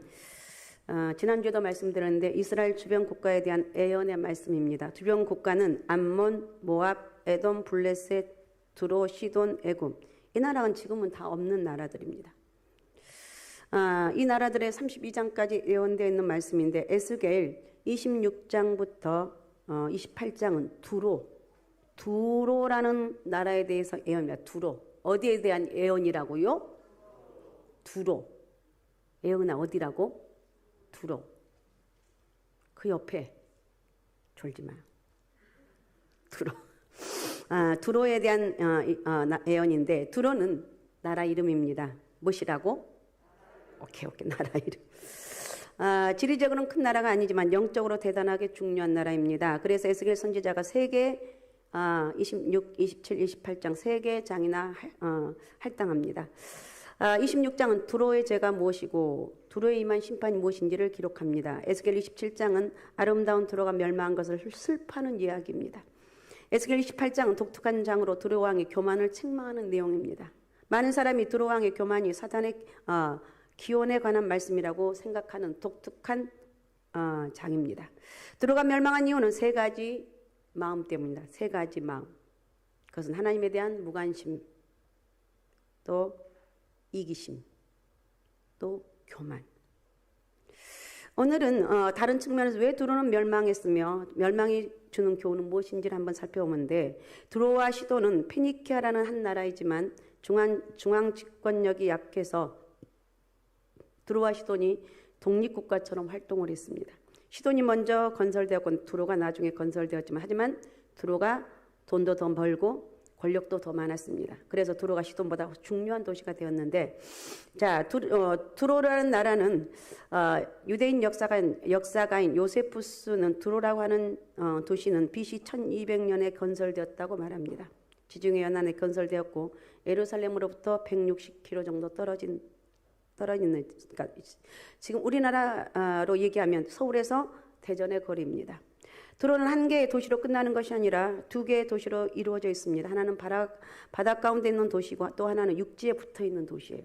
지난주에도 말씀드렸는데 이스라엘 주변 국가에 대한 예언의 말씀입니다. 주변 국가는 암몬, 모압, 에돔, 블레셋, 두로, 시돈, 애굽. 이 나라는 지금은 다 없는 나라들입니다. 이 나라들의 32장까지 예언되어 있는 말씀인데 에스겔 26장부터 28장은 두로라는 나라에 대해서 예언입니다. 두로. 어디에 대한 예언이라고요? 두로. 예언아 어디라고? 두로. 그 옆에 졸지 마요. 두로. 두로에 대한 예언인데 두로는 나라 이름입니다. 무엇이라고? 오케이 나라 이름. 지리적으로는 큰 나라가 아니지만 영적으로 대단하게 중요한 나라입니다. 그래서 에스겔 선지자가 3개 26, 27, 28장 3개 장이나 할당합니다. 26장은 두로의 죄가 무엇이고 두로에 임한 심판이 무엇인지를 기록합니다. 에스겔 27장은 아름다운 두로가 멸망한 것을 슬퍼하는 이야기입니다. 에스겔 28장은 독특한 장으로 두로 왕의 교만을 책망하는 내용입니다. 많은 사람이 두로 왕의 교만이 사단의 기원에 관한 말씀이라고 생각하는 독특한 장입니다. 두로가 멸망한 이유는 3가지 마음 때문입니다. 3가지 마음. 그것은 하나님에 대한 무관심, 또 이기심, 또 교만. 오늘은 다른 측면에서 왜 두로는 멸망했으며 멸망이 주는 교훈은 무엇인지를 한번 살펴보는데 두로와 시돈은 페니키아라는 한 나라이지만 중앙 집권력이 약해서 두로와 시돈이 독립국가처럼 활동을 했습니다. 시돈이 먼저 건설되었고 두로가 나중에 건설되었지만 하지만 두로가 돈도 더 벌고 권력도 더 많았습니다. 그래서 두로가 시돈보다 중요한 도시가 되었는데 자 두로라는 나라는 유대인 역사가인 요세푸스는 두로라고 하는 도시는 BC 1200년에 건설되었다고 말합니다. 지중해 연안에 건설되었고 예루살렘으로부터 160km 정도 떨어진 그러니까 지금 우리나라로 얘기하면 서울에서 대전의 거리입니다. 두로는 한 개의 도시로 끝나는 것이 아니라 2개의 도시로 이루어져 있습니다. 하나는 바다 가운데 있는 도시고 또 하나는 육지에 붙어 있는 도시예요.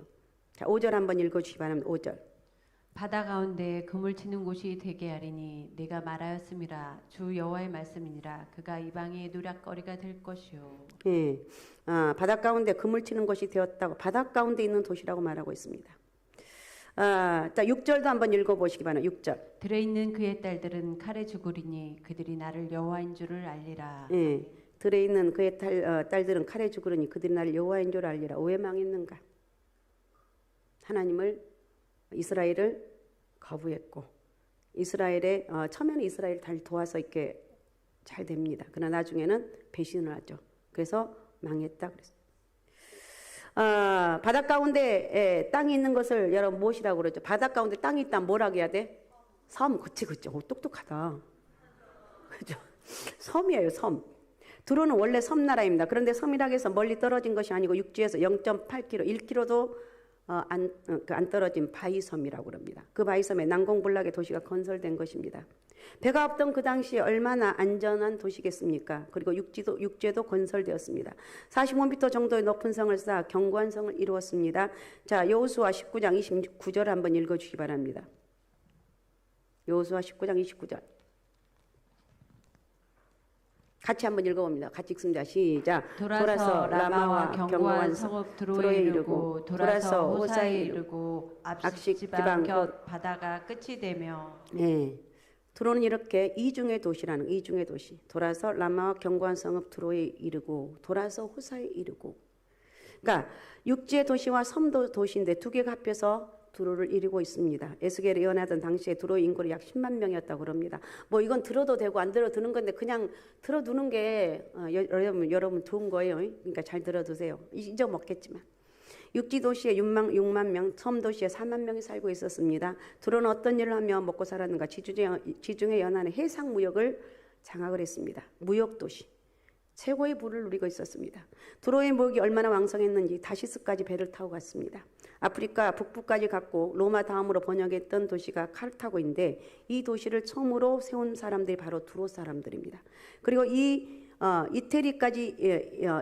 자, 5절 한번 읽어주시기 바랍니다. 5절. 바다 가운데 그물 치는 곳이 되게 하리니 내가 말하였음이라 주 여호와의 말씀이니라 그가 이방의 누락거리가 될 것이요. 예, 바다 가운데 그물 치는 곳이 되었다고 바다 가운데 있는 도시라고 말하고 있습니다. 자, 6절도 한번 읽어보시기 바랍니다. 6절. 들어있는 그의 딸들은 칼에 죽으리니 그들이 나를 여호와인 줄을 알리라. 예, 들어있는 그의 딸들은 칼에 죽으리니 그들이 나를 여호와인 줄 알리라. 왜 망했는가? 하나님을 이스라엘을 거부했고 이스라엘의 처음에는 이스라엘 잘 도와서 이렇게 잘 됩니다. 그러나 나중에는 배신을 하죠. 그래서 망했다 그랬어요. 바다 가운데 땅이 있는 것을 여러분 무엇이라고 그러죠? 바다 가운데 땅이 있다면 뭐라고 해야 돼? 섬. 그치. 똑똑하다. 그죠? 섬이에요, 섬. 두로는 원래 섬나라입니다. 그런데 섬이라고 해서 멀리 떨어진 것이 아니고 육지에서 0.8km, 1km도 안 떨어진 바위섬이라고 그럽니다. 그 바위섬에 난공불락의 도시가 건설된 것입니다. 배가 없던 그 당시에 얼마나 안전한 도시겠습니까? 그리고 육지도 건설되었습니다. 45m 정도의 높은 성을 쌓아 견고한 성을 이루었습니다. 자, 여호수아 19장 29절 한번 읽어주시기 바랍니다. 여호수아 19장 29절. 같이 한번 읽어봅니다. 같이 읽습니다. 시작. 돌아서 라마와 견고한 성읍 드로에 이르고 돌아서 호사에 이르고 압식 지방 곁 바다가 끝이 되며. 네. 드로는 이렇게 이중의 도시라는 이중의 도시. 돌아서 라마와 견고한 성읍 드로에 이르고 돌아서 호사에 이르고. 그러니까 육지의 도시와 섬도 도시인데 두 개가 합해서 드로를 이루고 있습니다. 에스겔이 예언하던 당시에 드로의 인구는 약 10만 명이었다고 그럽니다. 뭐 이건 들어도 되고 안 들어도 되는 건데 그냥 들어두는 게 여러분 좋은 거예요. 그러니까 잘 들어두세요. 잊어먹겠지만. 육지 도시에 6만 명, 섬 도시에 4만 명이 살고 있었습니다. 드로는 어떤 일을 하며 먹고 살았는가? 지중해 연안의 해상 무역을 장악을 했습니다. 무역 도시. 최고의 부를 누리고 있었습니다. 드로의 무역이 얼마나 왕성했는지 다시스까지 배를 타고 갔습니다. 아프리카 북부까지 갔고 로마 다음으로 번역했던 도시가 카르타고인데 이 도시를 처음으로 세운 사람들이 바로 드로 사람들입니다. 그리고 이태리까지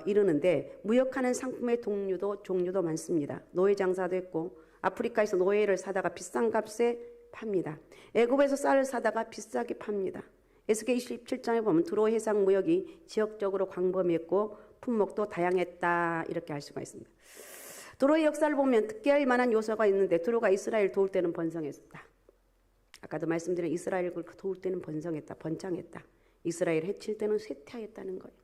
이르는데 무역하는 상품의 종류도 많습니다. 노예 장사도 했고 아프리카에서 노예를 사다가 비싼 값에 팝니다. 애굽에서 쌀을 사다가 비싸게 팝니다. 에스겔 27장에 보면 드로 해상 무역이 지역적으로 광범위했고 품목도 다양했다 이렇게 알 수가 있습니다. 드로의 역사를 보면 특기할 만한 요소가 있는데 드로가 이스라엘 도울 때는 번성했다. 아까도 말씀드린 이스라엘을 도울 때는 번창했다. 이스라엘 해칠 때는 쇠퇴하였다는 거예요.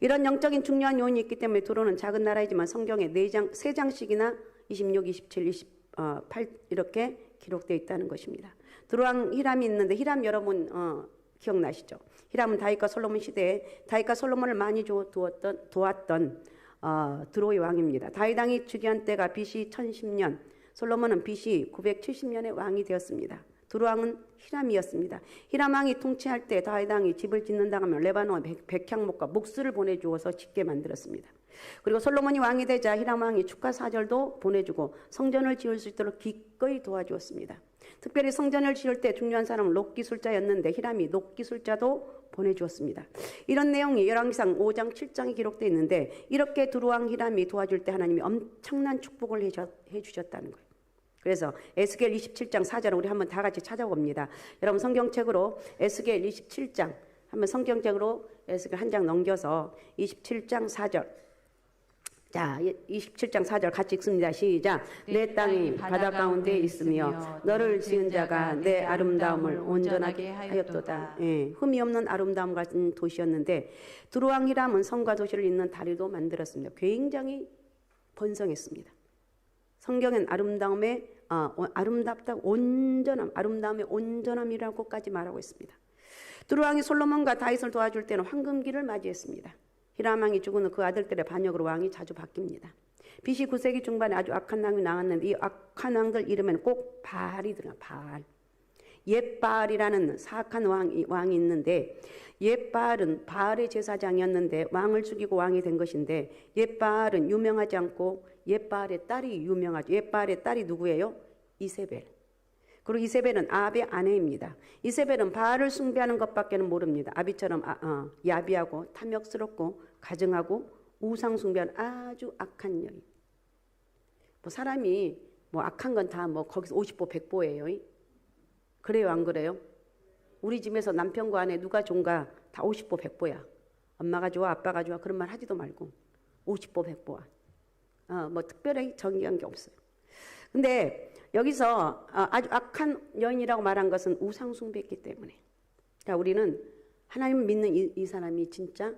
이런 영적인 중요한 요인이 있기 때문에 드로는 작은 나라이지만 성경에 3장씩이나 26, 27, 28 이렇게 기록되어 있다는 것입니다. 드로왕 히람이 있는데 히람 여러분 기억나시죠? 히람은 다윗과 솔로몬 시대에 다윗과 솔로몬을 많이 도왔던 드로의 왕입니다. 다윗 왕이 즉위한 때가 BC 1010년, 솔로몬은 BC 970년에 왕이 되었습니다. 드로 왕은 히람이었습니다. 히람 왕이 통치할 때 다윗 왕이 집을 짓는다고 하면 레바논 백향목과 목수를 보내주어서 짓게 만들었습니다. 그리고 솔로몬이 왕이 되자 히람 왕이 축하 사절도 보내주고 성전을 지을 수 있도록 기꺼이 도와주었습니다. 특별히 성전을 지을 때 중요한 사람은 록기술자였는데 히람이 녹기술자도 보내주었습니다. 이런 내용이 열왕기상 5장 7장에 기록되어 있는데 이렇게 드로 왕 히람이 도와줄 때 하나님이 엄청난 축복을 해주셨다는 거예요. 그래서 에스겔 27장 4절을 우리 한번 다 같이 찾아봅니다. 여러분 성경책으로 에스겔 27장 한번 성경책으로 에스겔 한 장 넘겨서 27장 4절 자 27장 4절 같이 읽습니다. 시작. 내 땅이 바다 가운데 있으며 너를 지은 자가 내 아름다움을 온전하게 하였도다. 예, 흠이 없는 아름다움 같은 도시였는데 드로 왕 히람은 성과 도시를 잇는 다리도 만들었습니다. 굉장히 번성했습니다. 성경엔 아름답다 온전함, 아름다움의 온전함이라고까지 말하고 있습니다. 드로 왕이 솔로몬과 다윗을 도와줄 때는 황금기를 맞이했습니다. 히람 왕이 죽은 후 그 아들들의 반역으로 왕이 자주 바뀝니다. BC 9세기 중반에 아주 악한 왕이 나왔는데 이 악한 왕들 이름에는 꼭 바알이 들어요. 바알. 옛바알이라는 사악한 왕이 있는데 옛바알은 바알의 제사장이었는데 왕을 죽이고 왕이 된 것인데 옛바알은 유명하지 않고 옛바알의 딸이 유명하죠. 옛바알의 딸이 누구예요? 이세벨. 그리고 이세벨은 아합의 아내입니다. 이세벨은 바알을 숭배하는 것밖에는 모릅니다. 아비처럼 야비하고 탐욕스럽고 가증하고 우상 숭배하는 아주 악한 여인. 뭐 사람이 뭐 악한 건 다 뭐 거기서 50보 100보예요. 그래요, 안 그래요? 우리 집에서 남편과 아내 누가 좋은가 다 50보 100보야. 엄마가 좋아, 아빠가 좋아 그런 말 하지도 말고 50보 100보야. 뭐 특별히 정의한 게 없어요. 근데 여기서 아주 악한 여인이라고 말한 것은 우상 숭배했기 때문에. 그러니까 우리는 하나님 믿는 이 사람이 진짜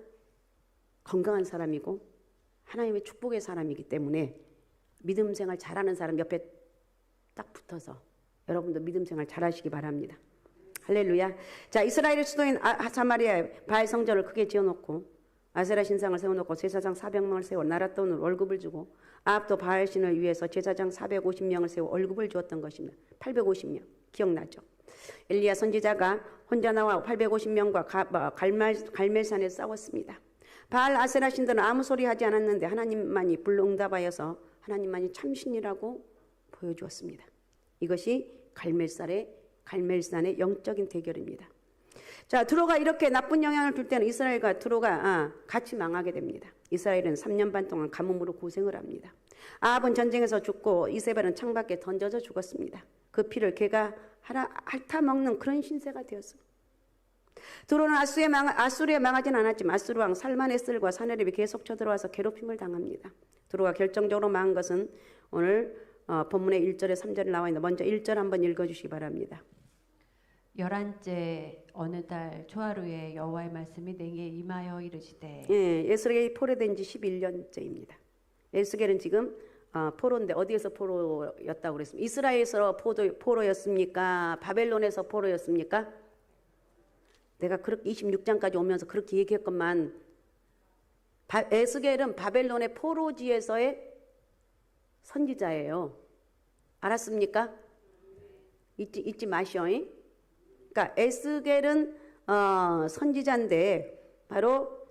건강한 사람이고 하나님의 축복의 사람이기 때문에 믿음 생활 잘하는 사람 옆에 딱 붙어서 여러분도 믿음 생활 잘하시기 바랍니다. 할렐루야. 자, 이스라엘의 수도인 사마리아에 바알 성전을 크게 지어놓고 아세라 신상을 세워놓고 제사장 400명을 세워 나라 돈으로 월급을 주고 아합도 바알 신을 위해서 제사장 450명을 세워 월급을 주었던 것입니다. 850명 기억나죠? 엘리야 선지자가 혼자 나와 850명과 갈멜산에 싸웠습니다. 바알 아세라 신들은 아무 소리 하지 않았는데 하나님만이 불응답하여서 하나님만이 참신이라고 보여주었습니다. 이것이 갈멜산의 영적인 대결입니다. 자, 드로가 이렇게 나쁜 영향을 줄 때는 이스라엘과 드로가 같이 망하게 됩니다. 이스라엘은 3년 반 동안 가뭄으로 고생을 합니다. 아합은 전쟁에서 죽고 이세벨은 창밖에 던져져 죽었습니다. 그 피를 개가 핥아먹는 그런 신세가 되었어요. 두로는 아수르에 망하진 않았지만 아수르 왕 살마네스르과 사네립이 계속 쳐들어와서 괴롭힘을 당합니다. 두로가 결정적으로 망한 것은 오늘 본문의 1절에 3절에 나와 있는데 먼저 1절 한번 읽어주시기 바랍니다. 11째 어느 달 초하루에 여호와의 말씀이 내게 임하여 이르시되 예, 에스겔이 포로된 지 11년째입니다. 에스겔은 지금 포로인데 어디에서 포로였다고 그랬습니까? 이스라엘에서 포로였습니까? 바벨론에서 포로였습니까? 내가 그렇게 26장까지 오면서 그렇게 얘기했건만 에스겔은 바벨론의 포로지에서의 선지자예요. 알았습니까? 잊지 마시오. 그러니까 에스겔은 선지자인데 바로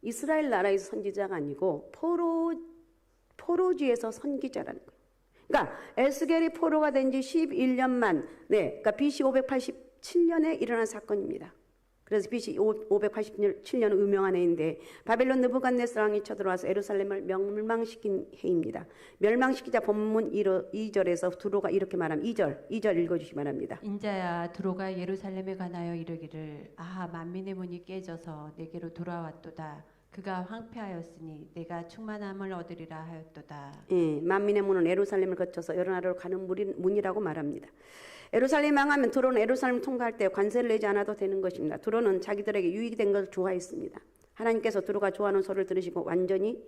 이스라엘 나라에서 선지자가 아니고 포로지에서 선지자라는 거예요. 그러니까 에스겔이 포로가 된 지 11년만, 그러니까 BC 587년에 일어난 사건입니다. 그래서 BC 587년은 유명한 해인데 바벨론 느부갓네살 왕이 쳐들어와서 예루살렘을 멸망시킨 해입니다. 멸망시키자 본문 2절에서 두로가 이렇게 말합니다. 2절 읽어주시기 바랍니다. 인자야 두로가 예루살렘에 관하여 이르기를 아하 만민의 문이 깨져서 내게로 돌아왔도다. 그가 황폐하였으니 내가 충만함을 얻으리라 하였도다. 예, 만민의 문은 예루살렘을 거쳐서 여러 나라로 가는 문이라고 말합니다. 예루살렘이 망하면 두로는 예루살렘을 통과할 때 관세를 내지 않아도 되는 것입니다. 두로는 자기들에게 유익이 된 것을 좋아했습니다. 하나님께서 두로가 좋아하는 소리를 들으시고 완전히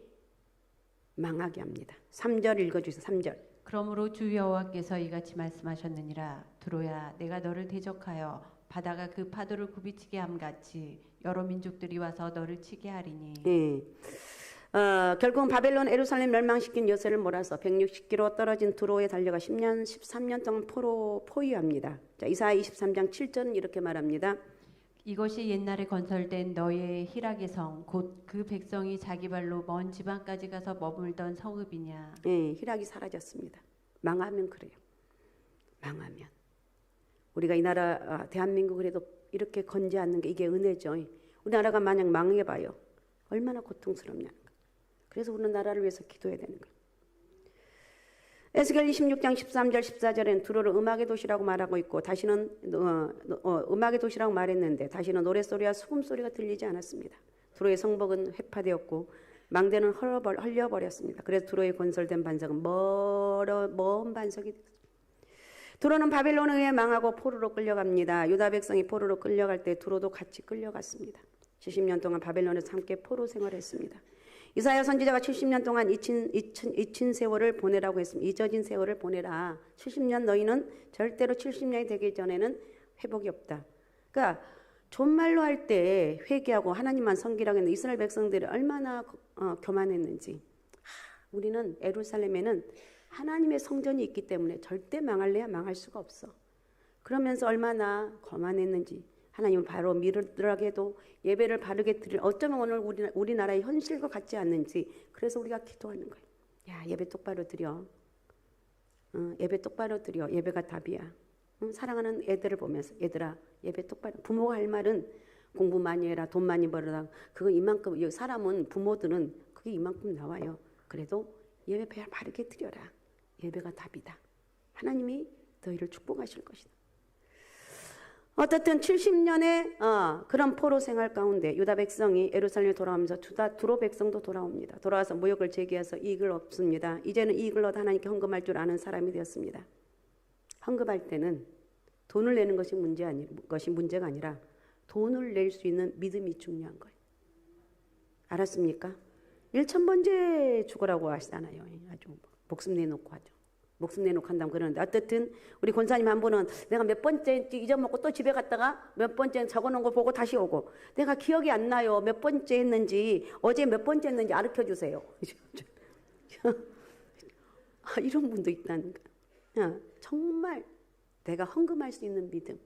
망하게 합니다. 3절 읽어주세요. 3절. 그러므로 주 여호와께서 이같이 말씀하셨느니라 두로야 내가 너를 대적하여 바다가 그 파도를 굽이치게 함같이 여러 민족들이 와서 너를 치게 하리니. 예. 결국은 바벨론 예루살렘 멸망시킨 여세를 몰아서 160km 떨어진 두로에 달려가 13년 동안 포위합니다. 자, 이사야 23장 7절은 이렇게 말합니다. 이것이 옛날에 건설된 너의 희락의 성 곧 그 백성이 자기 발로 먼 지방까지 가서 머물던 성읍이냐. 예, 희락이 사라졌습니다. 망하면 그래요. 망하면. 우리가 이 나라 대한민국을 해도 이렇게 건지 않는 게 이게 은혜죠. 우리나라가 만약 망해봐요. 얼마나 고통스럽냐는 거예요. 그래서 우리나라를 위해서 기도해야 되는 거예요. 에스겔 26장 13절 14절에는 두로를 음악의 도시라고 말하고 있고 다시는 음악의 도시라고 말했는데 다시는 노랫소리와 수금소리가 들리지 않았습니다. 두로의 성벽은 회파되었고 망대는 헐려버렸습니다. 그래서 두로에 건설된 반석은 먼 반석이 됐습니다. 두로는 바벨론에 의해 망하고 포로로 끌려갑니다. 유다 백성이 포로로 끌려갈 때 두로도 같이 끌려갔습니다. 70년 동안 바벨론에서 함께 포로 생활했습니다. 이사야 선지자가 70년 동안 잊힌 세월을 보내라고 했습니다. 잊어진 세월을 보내라. 70년 너희는 절대로 70년이 되기 전에는 회복이 없다. 그러니까 존말로 할 때 회개하고 하나님만 섬기라고 했는데 이스라엘 백성들이 얼마나 교만했는지. 우리는 예루살렘에는 하나님의 성전이 있기 때문에 절대 망할래야 망할 수가 없어. 그러면서 얼마나 거만했는지. 하나님을 바로 믿으라고 해도 예배를 바르게 드릴 어쩌면 오늘 우리나라의 현실과 같지 않는지 그래서 우리가 기도하는 거예요. 야 예배 똑바로 드려. 예배 똑바로 드려. 예배가 답이야. 사랑하는 애들을 보면서 얘들아 예배 똑바로. 부모가 할 말은 공부 많이 해라. 돈 많이 벌어라. 그거 이만큼 사람은 부모들은 그게 이만큼 나와요. 그래도 예배 바르게 드려라. 예배가 답이다. 하나님이 너희를 축복하실 것이다. 어쨌든 70년의 그런 포로 생활 가운데 유다 백성이 예루살렘에 돌아오면서 두로 백성도 돌아옵니다. 돌아와서 모욕을 제기해서 이익을 얻습니다. 이제는 이익을 얻어 하나님께 헌금할 줄 아는 사람이 되었습니다. 헌금할 때는 돈을 내는 것이 문제가 아니라 돈을 낼 수 있는 믿음이 중요한 거예요. 알았습니까? 1,000번째 죽으라고 하시잖아요. 아주 목숨 내놓고 하죠. 목숨 내놓고 한다면 그러는데 어쨌든 우리 권사님 한 분은 내가 몇 번째 잊어먹고 또 집에 갔다가 몇 번째 적어놓은 거 보고 다시 오고 내가 기억이 안 나요. 몇 번째 했는지 어제 몇 번째 했는지 가르쳐 주세요. 이런 분도 있다는 거야. 정말 내가 헌금할 수 있는 믿음,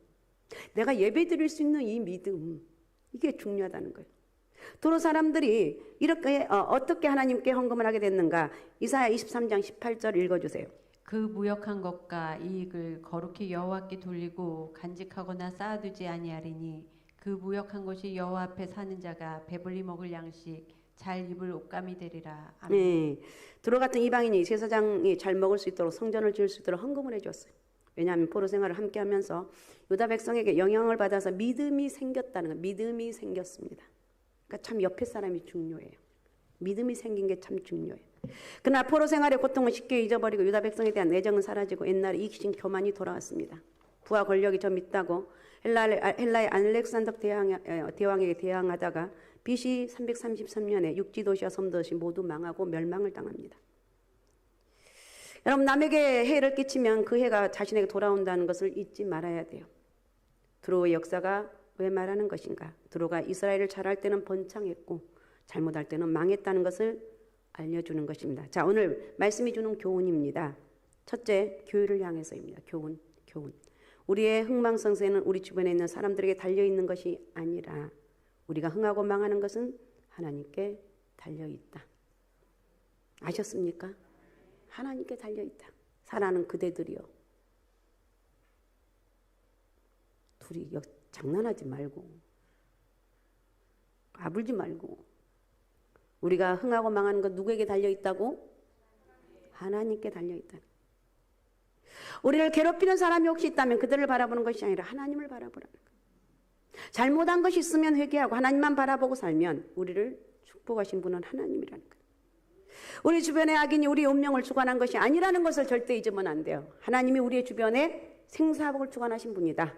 내가 예배 드릴 수 있는 이 믿음, 이게 중요하다는 거예요. 도로 사람들이 이렇게 어떻게 하나님께 헌금을 하게 됐는가? 이사야 23장 18절 읽어주세요. 그 무역한 것과 이익을 거룩히 여호와께 돌리고 간직하거나 쌓아두지 아니하리니 그 무역한 것이 여호와 앞에 사는 자가 배불리 먹을 양식 잘 입을 옷감이 되리라. 아멘. 네, 두로 같은 이방인이 제사장이 잘 먹을 수 있도록 성전을 지을 수 있도록 헌금을 해줬어요. 왜냐하면 포로 생활을 함께 하면서 유다 백성에게 영향을 받아서 믿음이 생겼다는 거, 믿음이 생겼습니다. 그러니까 참 옆에 사람이 중요해요. 믿음이 생긴 게 참 중요해요. 그러나 포로 생활의 고통은 쉽게 잊어버리고 유다 백성에 대한 애정은 사라지고 옛날의 이기심 교만이 돌아왔습니다. 부와 권력이 좀 있다고 헬라의 알렉산더 대왕에게 대항하다가 BC 333년에 육지도시와 섬도시 모두 망하고 멸망을 당합니다. 여러분, 남에게 해를 끼치면 그 해가 자신에게 돌아온다는 것을 잊지 말아야 돼요. 두로의 역사가 왜 말하는 것인가? 두로가 이스라엘을 잘할 때는 번창했고 잘못할 때는 망했다는 것을 알려주는 것입니다. 자, 오늘 말씀이 주는 교훈입니다. 첫째, 교회를 향해서입니다. 교훈. 우리의 흥망성쇠는 우리 주변에 있는 사람들에게 달려있는 것이 아니라 우리가 흥하고 망하는 것은 하나님께 달려있다. 아셨습니까? 하나님께 달려있다. 사랑하는 그대들이요. 둘이 장난하지 말고 까불지 말고 우리가 흥하고 망하는 것 누구에게 달려있다고? 하나님께 달려있다. 우리를 괴롭히는 사람이 혹시 있다면 그들을 바라보는 것이 아니라 하나님을 바라보라는 거예요. 잘못한 것이 있으면 회개하고 하나님만 바라보고 살면 우리를 축복하신 분은 하나님이라는 거예요. 우리 주변의 악인이 우리의 운명을 주관한 것이 아니라는 것을 절대 잊으면 안 돼요. 하나님이 우리의 주변에 생사복을 주관하신 분이다.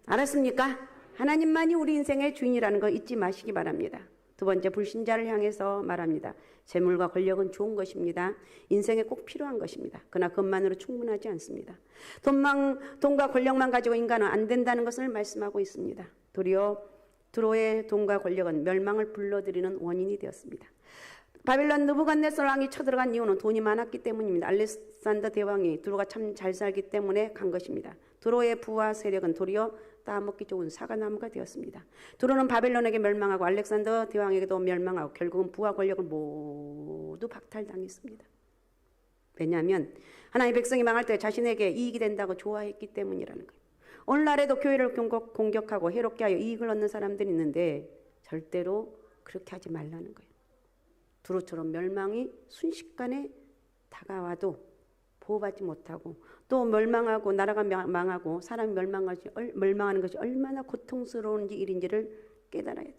알았습니까? 하나님만이 우리 인생의 주인이라는 거 잊지 마시기 바랍니다. 두 번째, 불신자를 향해서 말합니다. 재물과 권력은 좋은 것입니다. 인생에 꼭 필요한 것입니다. 그러나 그것만으로 충분하지 않습니다. 돈과 권력만 가지고 인간은 안 된다는 것을 말씀하고 있습니다. 도리어 두로의 돈과 권력은 멸망을 불러들이는 원인이 되었습니다. 바빌론 느부갓네살 왕이 쳐들어간 이유는 돈이 많았기 때문입니다. 알렉산더 대왕이 두로가 참 잘 살기 때문에 간 것입니다. 두로의 부와 세력은 도리어 따먹기 좋은 사과나무가 되었습니다. 두로는 바벨론에게 멸망하고 알렉산더 대왕에게도 멸망하고 결국은 부와 권력을 모두 박탈당했습니다. 왜냐하면 하나님의 백성이 망할 때 자신에게 이익이 된다고 좋아했기 때문이라는 거예요. 오늘날에도 교회를 공격하고 해롭게 하여 이익을 얻는 사람들이 있는데 절대로 그렇게 하지 말라는 거예요. 두로처럼 멸망이 순식간에 다가와도 보호받지 못하고 또 멸망하고 나라가 망하고 사람이 멸망하는 것이 얼마나 고통스러운 일인지를 깨달아야 돼요.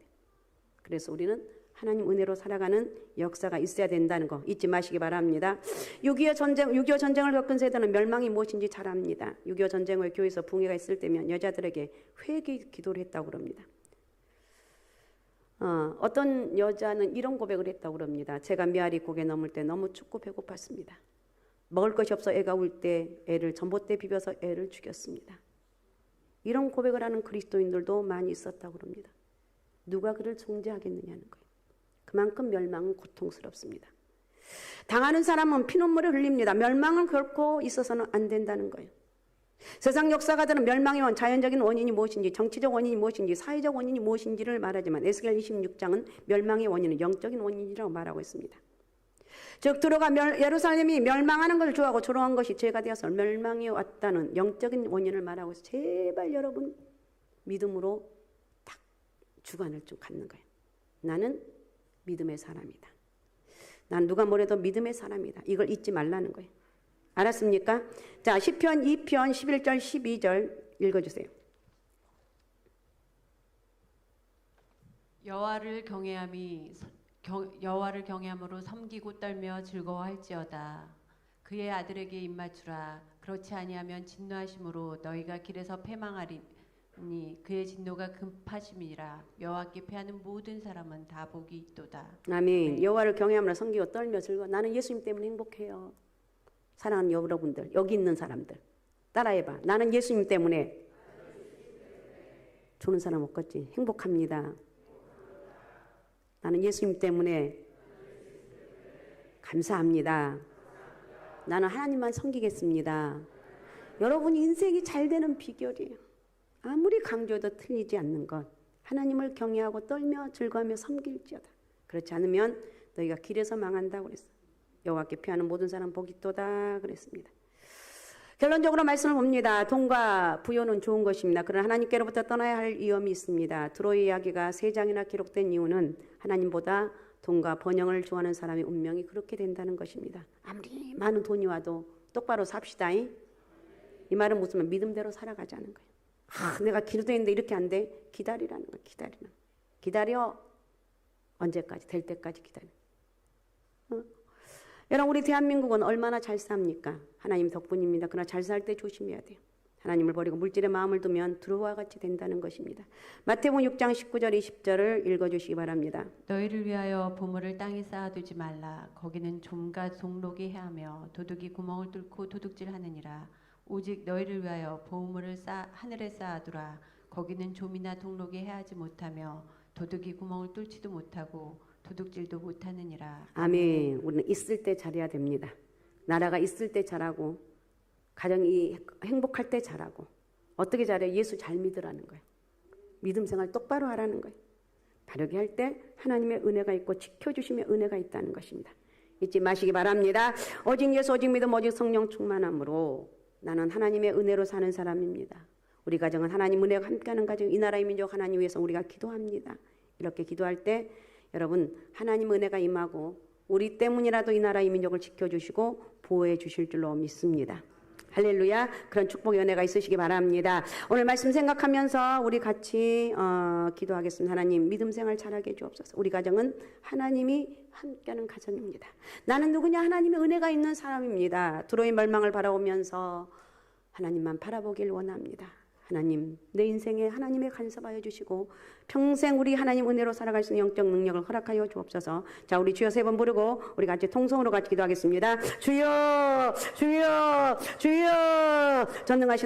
그래서 우리는 하나님 은혜로 살아가는 역사가 있어야 된다는 거 잊지 마시기 바랍니다. 6.25 전쟁을 겪은 세대는 멸망이 무엇인지 잘 압니다. 6.25 전쟁 후에 교회에서 붕괴가 있을 때면 여자들에게 회개 기도를 했다고 그럽니다. 어떤 여자는 이런 고백을 했다고 그럽니다. 제가 메아리 고개 넘을 때 너무 춥고 배고팠습니다. 먹을 것이 없어 애가 울 때 애를 전봇대 비벼서 애를 죽였습니다. 이런 고백을 하는 그리스도인들도 많이 있었다고 그럽니다. 누가 그를 정죄하겠느냐는 거예요. 그만큼 멸망은 고통스럽습니다. 당하는 사람은 피눈물을 흘립니다. 멸망은 결코 있어서는 안 된다는 거예요. 세상 역사가들은 멸망의 자연적인 원인이 무엇인지, 정치적 원인이 무엇인지, 사회적 원인이 무엇인지를 말하지만 에스겔 26장은 멸망의 원인은 영적인 원인이라고 말하고 있습니다. 즉 두로가 예루살렘이 멸망하는 것을 좋아하고 조롱한 것이 죄가 되어서 멸망이 왔다는 영적인 원인을 말하고 있어요. 제발 여러분 믿음으로 딱 주관을 좀 갖는 거예요. 나는 믿음의 사람이다. 난 누가 뭐래도 믿음의 사람이다. 이걸 잊지 말라는 거예요. 알았습니까? 자, 시편 2편 11절 12절 읽어주세요. 여호와를 경외함으로 섬기고 떨며 즐거워할지어다. 그의 아들에게 입맞추라. 그렇지 아니하면 진노하심으로 너희가 길에서 패망하리니 그의 진노가 급하심이라. 여호와께 패하는 모든 사람은 다 복이 있도다. 아멘. 여호와를 경외함으로 섬기고 떨며 즐거워. 나는 예수님 때문에 행복해요. 사랑하는 여러분들, 여기 있는 사람들 따라해봐. 나는 예수님 때문에 주는 사람 없겠지. 행복합니다. 나는 예수님 때문에 감사합니다. 나는 하나님만 섬기겠습니다. 여러분 인생이 잘 되는 비결이에요. 아무리 강조해도 틀리지 않는 것. 하나님을 경외하고 떨며 즐거워하며 섬길지어다. 그렇지 않으면 너희가 길에서 망한다고 그랬어요. 여호와께 피하는 모든 사람 복이 있도다 그랬습니다. 결론적으로 말씀을 봅니다. 돈과 부여는 좋은 것입니다. 그러나 하나님께로부터 떠나야 할 위험이 있습니다. 두로의 이야기가 3장이나 기록된 이유는 하나님보다 돈과 번영을 좋아하는 사람의 운명이 그렇게 된다는 것입니다. 아무리 많은 돈이 와도 똑바로 삽시다. 이 말은 무슨 말? 믿음대로 살아가자는 거예요. 내가 기도했는데 이렇게 안 돼. 기다리라는 거예요. 기다려. 언제까지? 될 때까지 기다려. 여러분, 우리 대한민국은 얼마나 잘 삽니까? 하나님 덕분입니다. 그러나 잘 살 때 조심해야 돼요. 하나님을 버리고 물질에 마음을 두면 두루와 같이 된다는 것입니다. 마태복음 6장 19절 20절을 읽어주시기 바랍니다. 너희를 위하여 보물을 땅에 쌓아두지 말라. 거기는 좀과 동록이 해하며 도둑이 구멍을 뚫고 도둑질하느니라. 오직 너희를 위하여 보물을 하늘에 쌓아두라. 거기는 좀이나 동록이 해하지 못하며 도둑이 구멍을 뚫지도 못하고 도둑질도 못하느니라. 아멘. 우리는 있을 때 잘해야 됩니다. 나라가 있을 때 잘하고 가정이 행복할 때 잘하고. 어떻게 잘해요? 예수 잘 믿으라는 거예요. 믿음 생활 똑바로 하라는 거예요. 바르게 할 때 하나님의 은혜가 있고 지켜주심의 은혜가 있다는 것입니다. 잊지 마시기 바랍니다. 오직 예수, 오직 믿음, 오직 성령 충만함으로 나는 하나님의 은혜로 사는 사람입니다. 우리 가정은 하나님 은혜가 함께하는 가정, 이 나라의 민족 하나님 위해서 우리가 기도합니다. 이렇게 기도할 때 여러분 하나님 은혜가 임하고 우리 때문이라도 이 나라의 민족을 지켜주시고 보호해 주실 줄로 믿습니다. 할렐루야. 그런 축복의 은혜가 있으시기 바랍니다. 오늘 말씀 생각하면서 우리 같이 기도하겠습니다. 하나님 믿음 생활 잘하게 해주옵소서. 우리 가정은 하나님이 함께하는 가정입니다. 나는 누구냐? 하나님의 은혜가 있는 사람입니다. 드로의 멸망을 바라보면서 하나님만 바라보길 원합니다. 하나님, 내 인생에 하나님의 간섭하여 주시고 평생 우리 하나님 은혜로 살아갈 수 있는 영적 능력을 허락하여 주옵소서. 자, 우리 주여 3번 부르고 우리 같이 통성으로 같이 기도하겠습니다. 주여, 주여, 주여, 전능하신